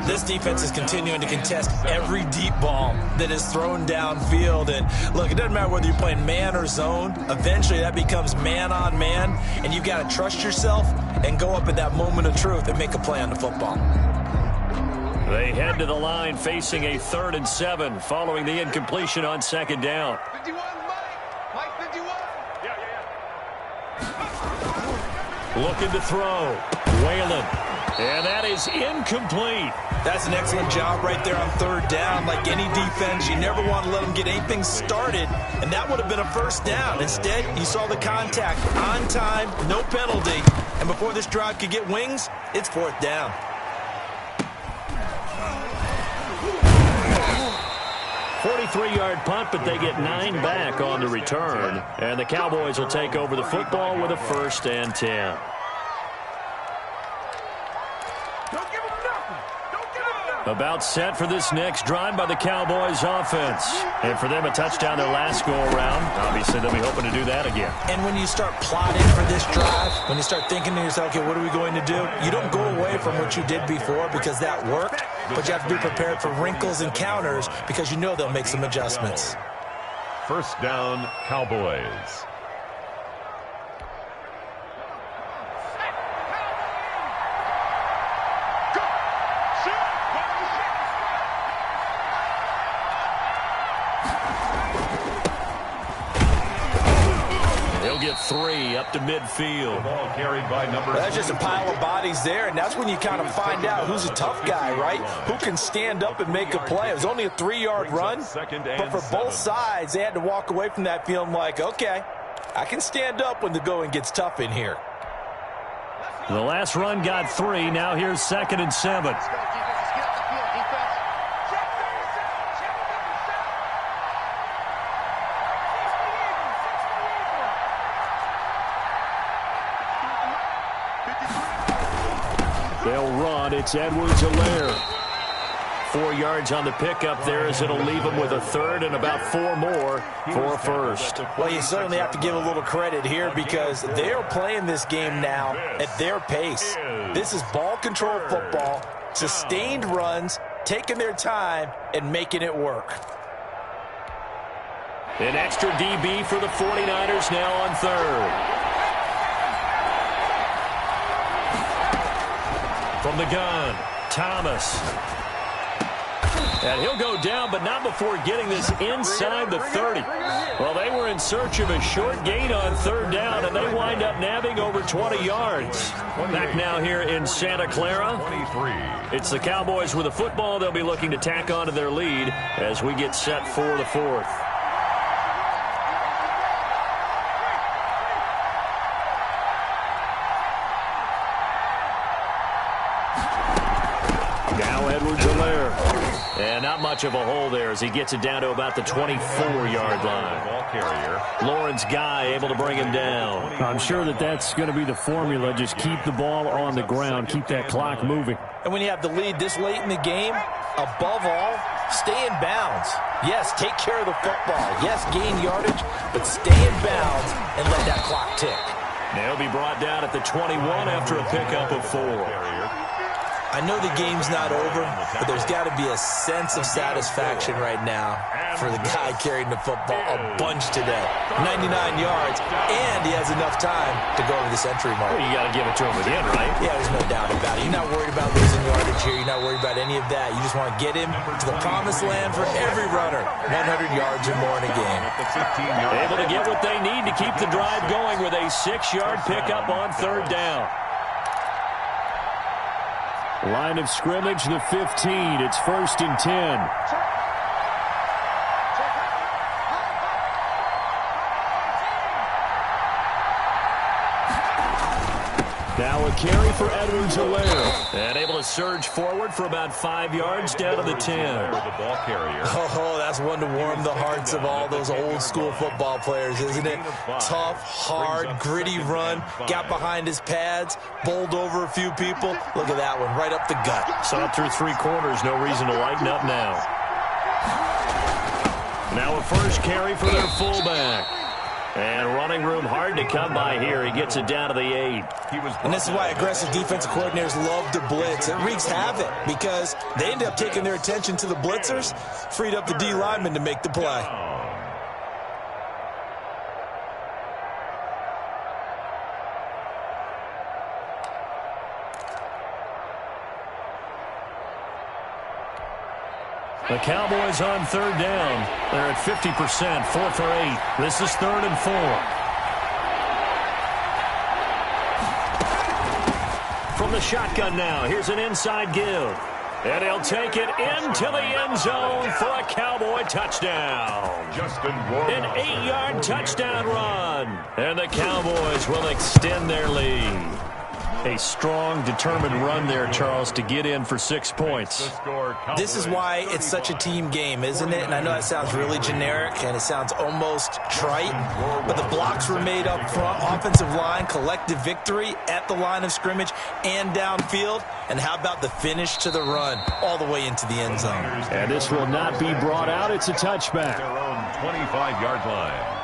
This defense is continuing to contest every deep ball that is thrown downfield. And, look, it doesn't matter whether you're playing man or zone. Eventually, that becomes man-on-man, and you've got to trust yourself and go up at that moment of truth and make a play on the football. They head to the line facing a 3rd and 7 following the incompletion on 2nd down. 51, Mike 51. Looking to throw. Whalen. And that is incomplete. That's an excellent job right there on 3rd down. Like any defense, you never want to let them get anything started, and that would have been a 1st down. Instead, you saw the contact on time, no penalty, and before this drive could get wings, it's 4th down. A 43-yard punt, but they get 9 back on the return, and the Cowboys will take over the football with a 1st and 10. About set for this next drive by the Cowboys offense. And for them, a touchdown their last go-around. Obviously, they'll be hoping to do that again. And when you start plotting for this drive, when you start thinking to yourself, okay, what are we going to do? You don't go away from what you did before because that worked, but you have to be prepared for wrinkles and counters because you know they'll make some adjustments. 1st down, Cowboys. get 3 up to midfield. Ball carried by number That's just a pile of bodies there, and that's when you kind of find out who's a tough guy, right? Who can stand up and make a play. It was only a 3-yard run, but for both sides, they had to walk away from that feeling like, okay, I can stand up when the going gets tough in here. The last run got 3. Now here's 2nd and 7. They'll run. It's Edwards-Helaire. 4 yards on the pickup there as it'll leave them with a 3rd and about 4 more for a 1st. Well, you certainly have to give a little credit here because they're playing this game now at their pace. This is ball control football, sustained runs, taking their time and making it work. An extra DB for the 49ers now on 3rd. From the gun, Thomas. And he'll go down, but not before getting this inside the 30. Well, they were in search of a short gain on 3rd down, and they wind up nabbing over 20 yards. Back now here in Santa Clara. It's the Cowboys with a football. They'll be looking to tack on to their lead as we get set for the 4th. Now Edwards-Helaire. And not much of a hole there as he gets it down to about the 24-yard line. Ball carrier. Lawrence Guy able to bring him down. I'm sure that's going to be the formula. Just keep the ball on the ground. Keep that clock moving. And when you have the lead this late in the game, above all, stay in bounds. Yes, take care of the football. Yes, gain yardage, but stay in bounds and let that clock tick. They'll be brought down at the 21 after a pickup of 4. I know the game's not over, but there's got to be a sense of satisfaction right now for the guy carrying the football a bunch today. 99 yards, and he has enough time to go over this entry mark. Well, you got to give it to him again, right? Yeah, there's no doubt about it. You're not worried about losing yardage here. You're not worried about any of that. You just want to get him to the promised land for every runner. 100 yards or more in a game. Able to get what they need to keep the drive going with a 6-yard pickup on 3rd down. Line of scrimmage, the 15. It's 1st and 10. Now a carry for Edwards-Helaire. And able to surge forward for about 5 yards down to the 10. The ball carrier. Oh, that's one to warm the hearts of all those old-school football players, isn't it? Tough, hard, gritty run. Got behind his pads, bowled over a few people. Look at that one, right up the gut. Saw it through 3 quarters. No reason to lighten up now. Now a first carry for their fullback. And running room hard to come by here. He gets it down to the 8. And this is why aggressive defensive coordinators love to blitz. It wreaks havoc because they end up taking their attention to the blitzers, freed up the D lineman to make the play. The Cowboys on 3rd down. They're at 50%, 4 for 8. This is 3rd and 4. From the shotgun now, here's an inside give. And he'll take it into the end zone for a Cowboy touchdown. An 8-yard touchdown run. And the Cowboys will extend their lead. A strong, determined run there, Charles, to get in for 6 points. This is why it's such a team game, isn't it? And I know that sounds really generic and it sounds almost trite, but the blocks were made up front, offensive line, collective victory at the line of scrimmage and downfield. And how about the finish to the run all the way into the end zone? And this will not be brought out. It's a touchback. Their own 25-yard line.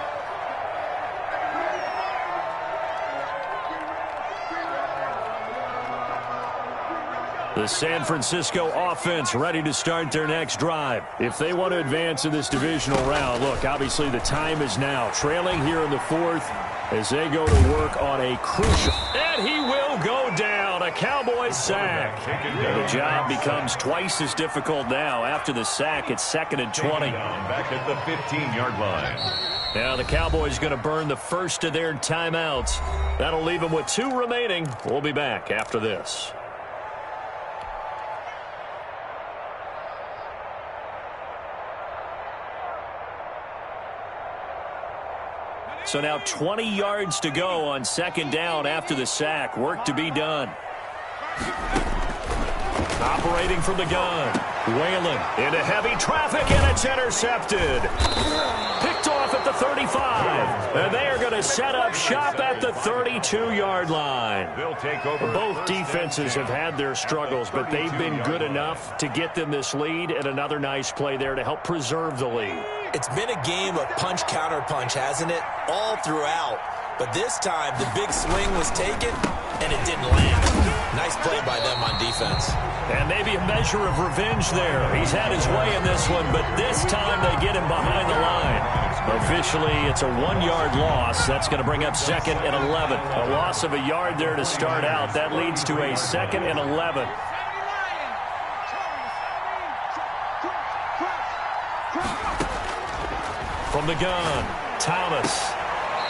The San Francisco offense ready to start their next drive. If they want to advance in this divisional round, look, obviously the time is now. Trailing here in the 4th as they go to work on a crucial. And he will go down. A Cowboys sack. And the job becomes twice as difficult now. After the sack, it's 2nd and 20. Back at the 15-yard line. Now the Cowboys going to burn the first of their timeouts. That'll leave them with 2 remaining. We'll be back after this. So now 20 yards to go on second down after the sack. Work to be done. Operating from the gun. Whalen into heavy traffic, and it's intercepted. Picked off at the 35. And they are going to set up shop at the 32-yard line. They'll take over. Both defenses have had their struggles, but they've been good enough to get them this lead, and another nice play there to help preserve the lead. It's been a game of punch-counter-punch, hasn't it? All throughout. But this time, the big swing was taken, and it didn't land. Nice play by them on defense. And maybe a measure of revenge there. He's had his way in this one, but this time they get him behind the line. Officially, it's a 1-yard loss. That's going to bring up 2nd and 11. A loss of a yard there to start out. That leads to a 2nd and 11. From the gun, Thomas.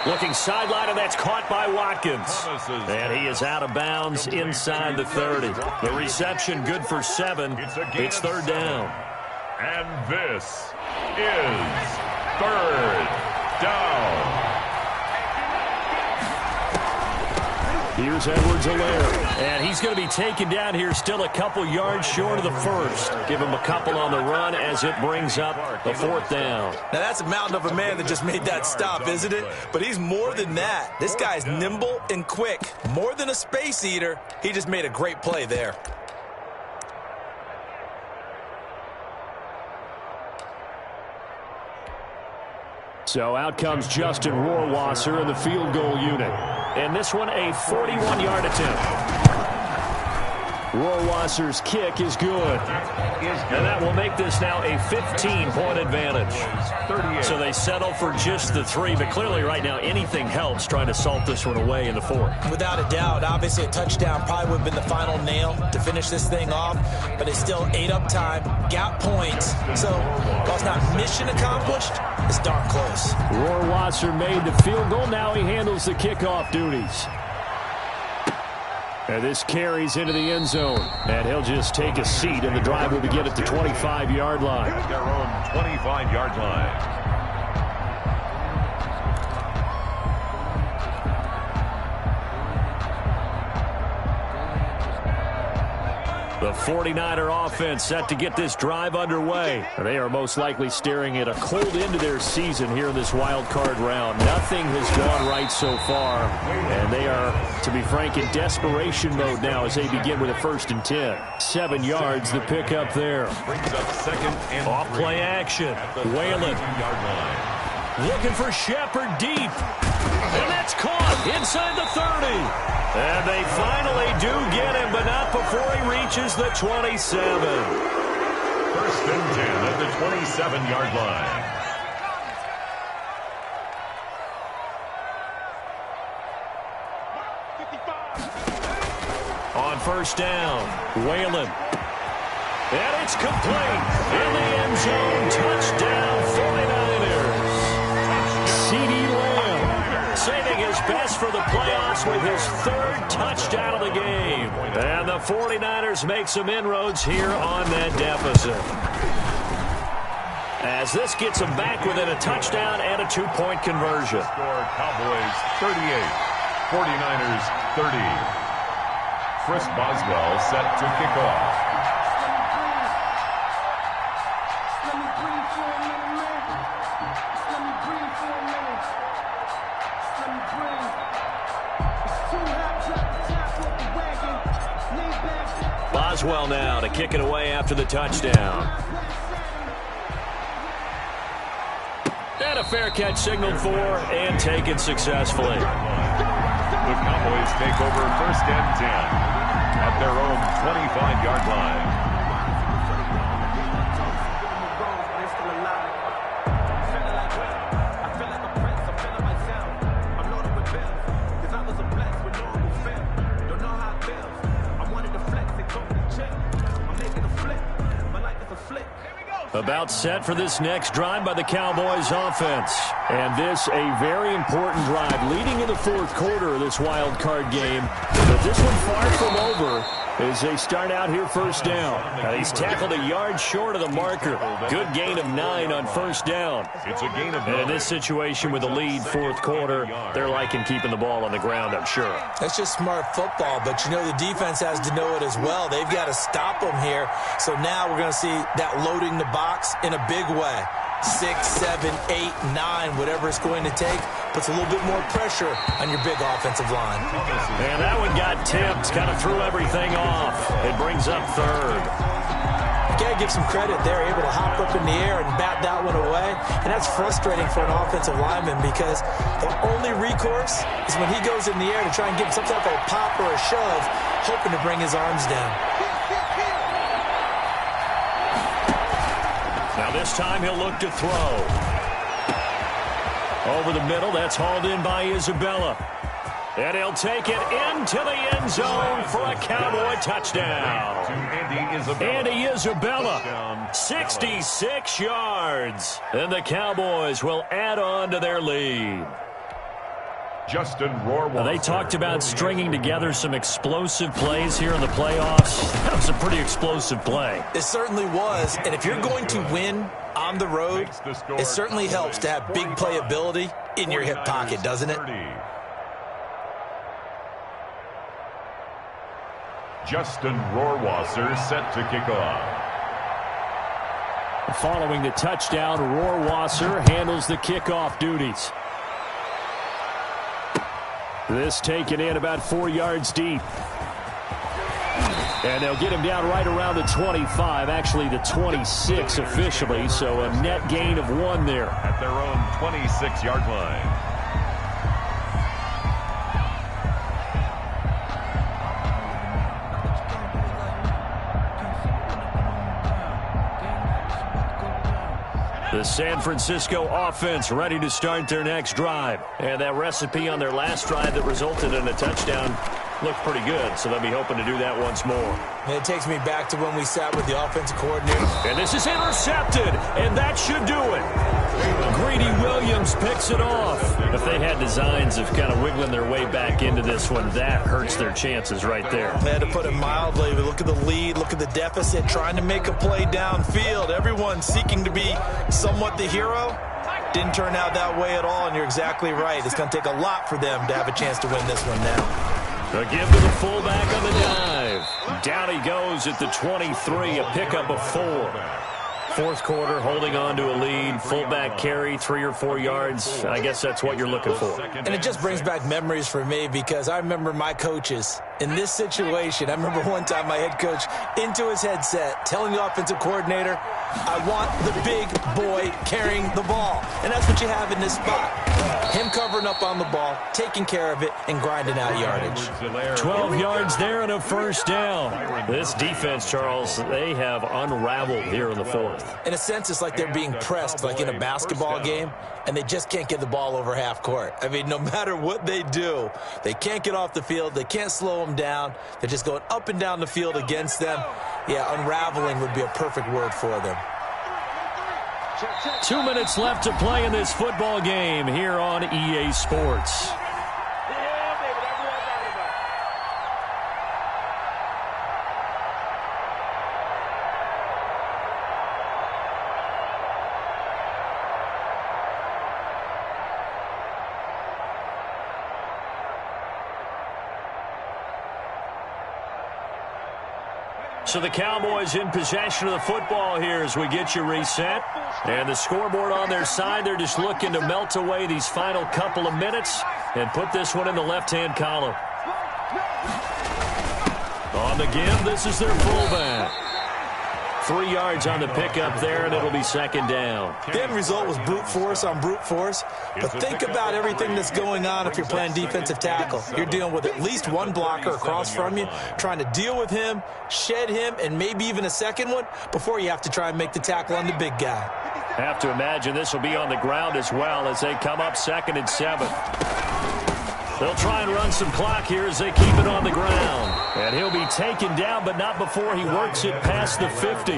Looking sideline, and that's caught by Watkins. And he is out of bounds inside the 30. The reception good for 7. It's 3rd down. And this is 3rd down. Here's Edwards-Helaire, and he's going to be taken down here still a couple yards short of the first. Give him a couple on the run as it brings up the 4th down. Now, that's a mountain of a man that just made that stop, isn't it? But he's more than that. This guy's nimble and quick. More than a space eater. He just made a great play there. So out comes Justin Rohrwasser in the field goal unit. And this one a 41-yard attempt. Rohrwasser's kick is good. And that will make this now a 15-point advantage. So they settle for just the 3, but clearly right now anything helps trying to salt this one away in the 4th. Without a doubt, obviously a touchdown probably would have been the final nail to finish this thing off, but it's still ate up time, got points. So while it's not mission accomplished, it's darn close. Rohrwasser made the field goal. Now he handles the kickoff duties. And this carries into the end zone. And he'll just take a seat, and the drive will begin at the 25-yard line. At their own 25-yard line. The 49er offense set to get this drive underway. They are most likely staring at a cold end to their season here in this wild card round. Nothing has gone right so far, and they are, to be frank, in desperation mode now as they begin with a 1st and 10. 7 yards, the pickup there. Brings up 2nd and Off play action. Whalen looking for Shepard deep. And that's caught inside the 30. And they finally do get him, but not before he reaches the 27. 1st and 10 at the 27-yard line. On 1st down, Whalen. And it's complete. In the end zone, touchdown 49ers. C.D. Lamb saving his best for the playoffs with his 3rd touchdown of the game. And the 49ers make some inroads here on that deficit. As this gets them back within a touchdown and a 2-point conversion. Score Cowboys 38, 49ers 30. Chris Boswell set to kick off. Boswell now to kick it away after the touchdown. And a fair catch signaled for and taken successfully. The Cowboys take over 1st and 10 at their own 25-yard line. About set for this next drive by the Cowboys offense. And this a very important drive leading in the fourth quarter of this wild card game. But this one far from over as they start out here first down. Now he's tackled a yard short of the marker. Good gain of 9 on first down. It's a gain of 9. And in this situation with a lead fourth quarter, they're liking keeping the ball on the ground, I'm sure. That's just smart football, but you know the defense has to know it as well. They've got to stop them here. So now we're going to see that loading the box in a big way. 6, 7, 8, 9, whatever it's going to take, puts a little bit more pressure on your big offensive line. And that one got tipped, kind of threw everything off. It brings up third. You got to give some credit. They're able to hop up in the air and bat that one away, and that's frustrating for an offensive lineman because the only recourse is when he goes in the air to try and give some type of a pop or a shove, hoping to bring his arms down. Now this time he'll look to throw. Over the middle, that's hauled in by Isabella. And he'll take it into the end zone for a Cowboy touchdown. Andy Isabella, 66 yards. And the Cowboys will add on to their lead. Justin Rohrwasser. They talked about stringing together some explosive plays here in the playoffs. That was a pretty explosive play. It certainly was. And if you're going to win on the road, it certainly helps to have big playability in your hip pocket, doesn't it? Justin Rohrwasser set to kick off. Following the touchdown, Rohrwasser handles the kickoff duties. This taken in about 4 yards deep. And they'll get him down right around the 25, actually the 26 officially, so a net gain of 1 there. At their own 26-yard line. The San Francisco offense ready to start their next drive. And that recipe on their last drive that resulted in a touchdown looked pretty good, so they'll be hoping to do that once more. And it takes me back to when we sat with the offensive coordinator. And this is intercepted, and that should do it. Greedy Williams picks it off. If they had designs of kind of wiggling their way back into this one, that hurts their chances right there. They had to put it mildly. Look at the lead, look at the deficit, trying to make a play downfield. Everyone seeking to be somewhat the hero. Didn't turn out that way at all, and you're exactly right. It's going to take a lot for them to have a chance to win this one now. A give to the fullback on the dive. Down he goes at the 23, a pickup of 4. Fourth quarter, holding on to a lead. Fullback carry, 3 or 4 yards. I guess that's what you're looking for. And it just brings back memories for me because I remember my coaches in this situation. I remember one time my head coach into his headset telling the offensive coordinator, I want the big boy carrying the ball. And that's what you have in this spot. Him covering up on the ball, taking care of it, and grinding out yardage. 12 yards there and a first down. This defense, Charles, they have unraveled here in the fourth. In a sense, it's like they're being pressed like in a basketball game, and they just can't get the ball over half court. I mean, no matter what they do, they can't get off the field. They can't slow them down. They're just going up and down the field against them. Yeah, unraveling would be a perfect word for them. 2 minutes left to play in this football game here on EA Sports. So the Cowboys in possession of the football here as we get you reset. And the scoreboard on their side, they're just looking to melt away these final couple of minutes and put this one in the left-hand column. On the give, this is their fullback. 3 yards on the pickup there, and it'll be second down. The end result was brute force on brute force, but think about everything that's going on if you're playing defensive tackle. You're dealing with at least one blocker across from you, trying to deal with him, shed him, and maybe even a second one before you have to try and make the tackle on the big guy. Have to imagine this will be on the ground as well as they come up 2nd and 7. They'll try and run some clock here as they keep it on the ground. And he'll be taken down, but not before he works it past the 50.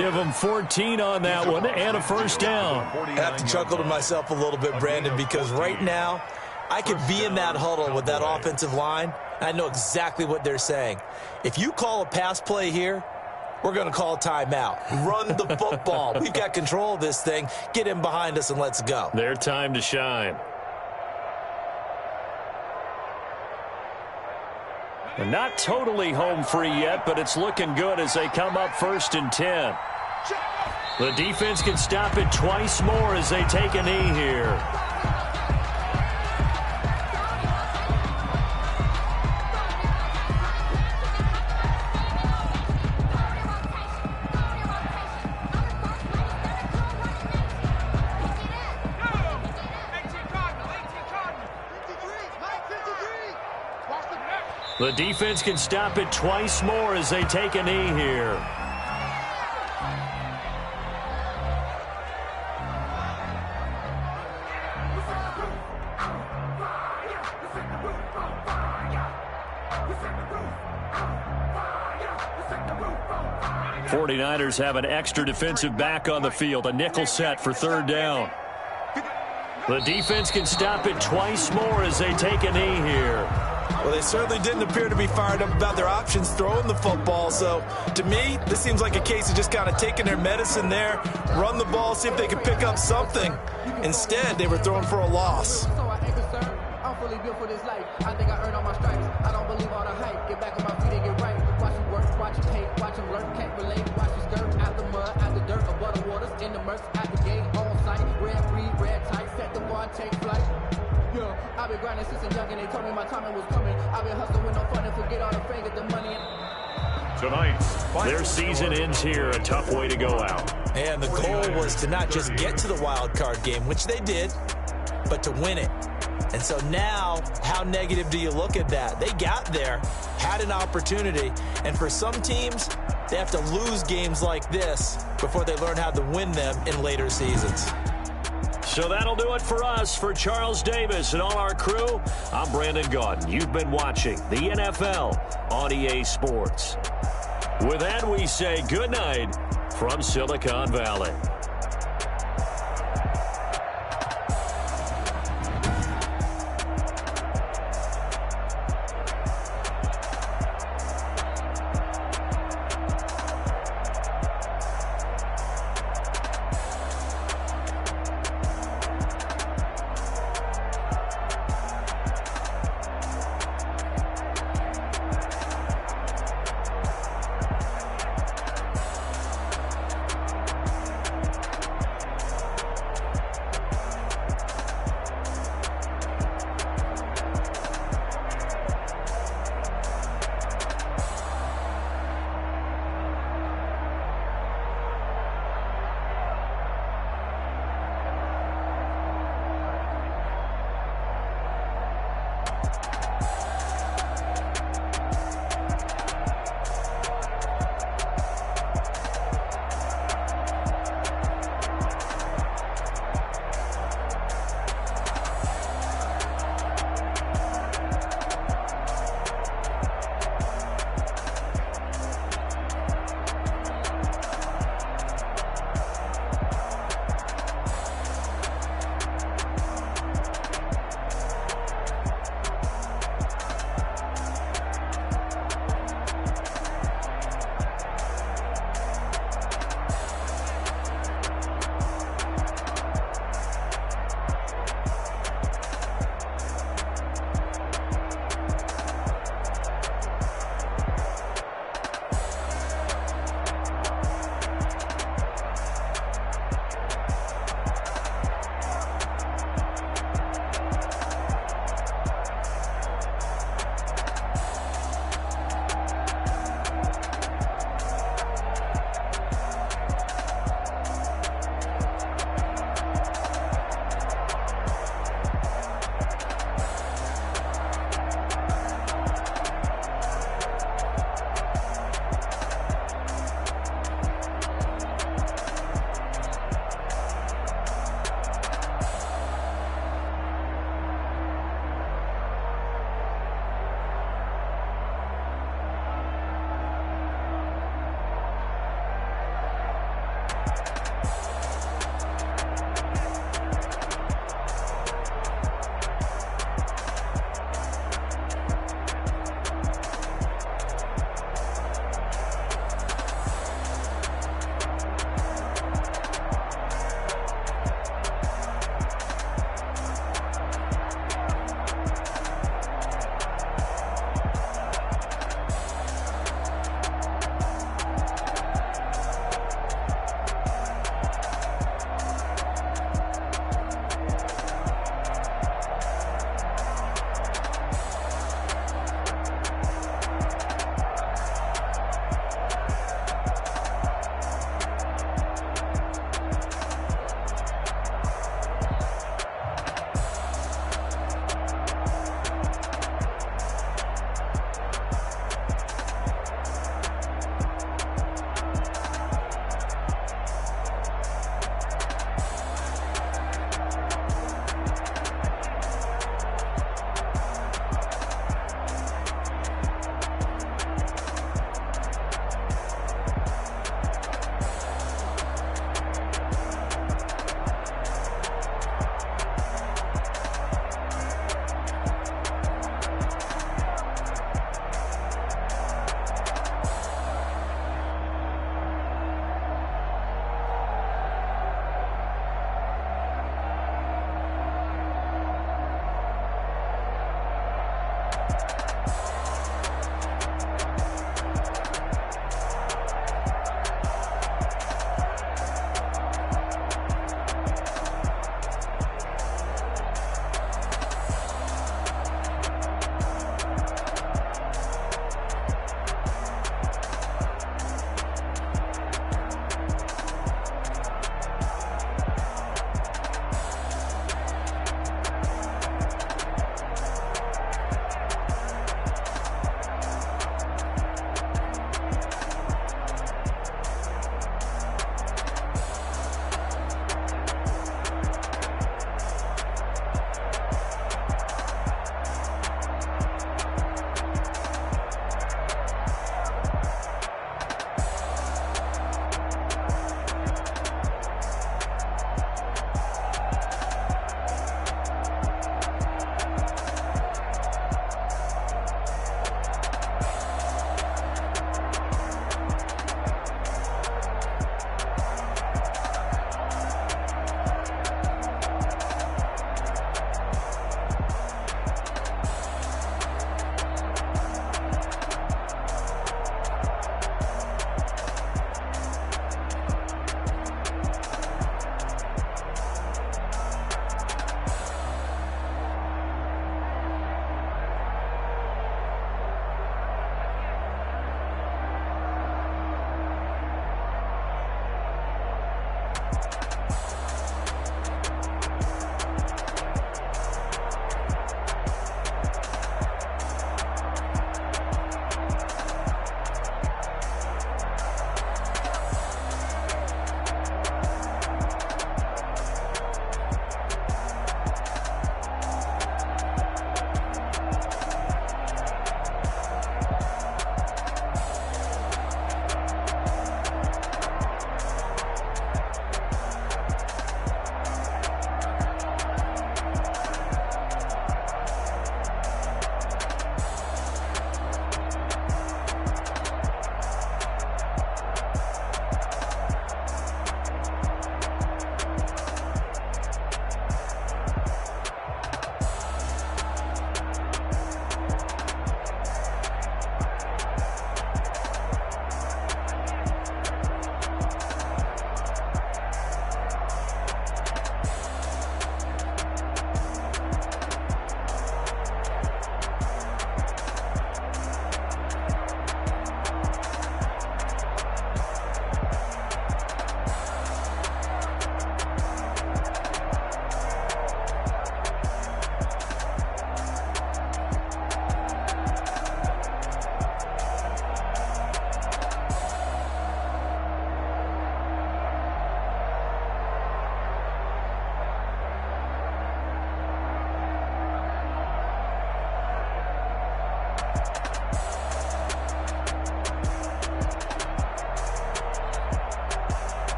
Give him 14 on that one and a first down. I have to chuckle to myself a little bit, Brandon, because right now I could be in that huddle with that offensive line. I know exactly what they're saying. If you call a pass play here, we're going to call a timeout. Run the football. We've got control of this thing. Get him behind us and let's go. Their time to shine. And not totally home free yet, but it's looking good as they come up 1st and 10. The defense can stop it twice more as they take a knee here. The defense can stop it twice more as they take a knee here. '49ers have an extra defensive back on the field, a nickel set for 3rd down. The defense can stop it twice more as they take a knee here. Well, they certainly didn't appear to be fired up about their options throwing the football. So, to me, this seems like a case of just kind of taking their medicine there, run the ball, see if they could pick up something. Instead, they were throwing for a loss. I'm fully built for this life. I think I earned all my stripes. I don't believe all the hype. Get back on my feet and get right. Watch him work, watch him hate, watch him lurk, can't relate. Watch him skirt out the mud, out the dirt, above the waters, in the murks, out the gate, on sight. Red breed, red tight, set the bar, take flight. Yeah, I've been grinding since I'm young and they told me my timing was coming. I've been hustling with no fun and forget all the fame, get the money. Tonight, their season ends here, a tough way to go out. And the goal was to not just get to the wild card game, which they did, but to win it. And so now, how negative do you look at that? They got there, had an opportunity, and for some teams, they have to lose games like this before they learn how to win them in later seasons. So that'll do it for us. For Charles Davis and all our crew, I'm Brandon Gaudin. You've been watching the NFL on EA Sports. With that, we say good night from Silicon Valley.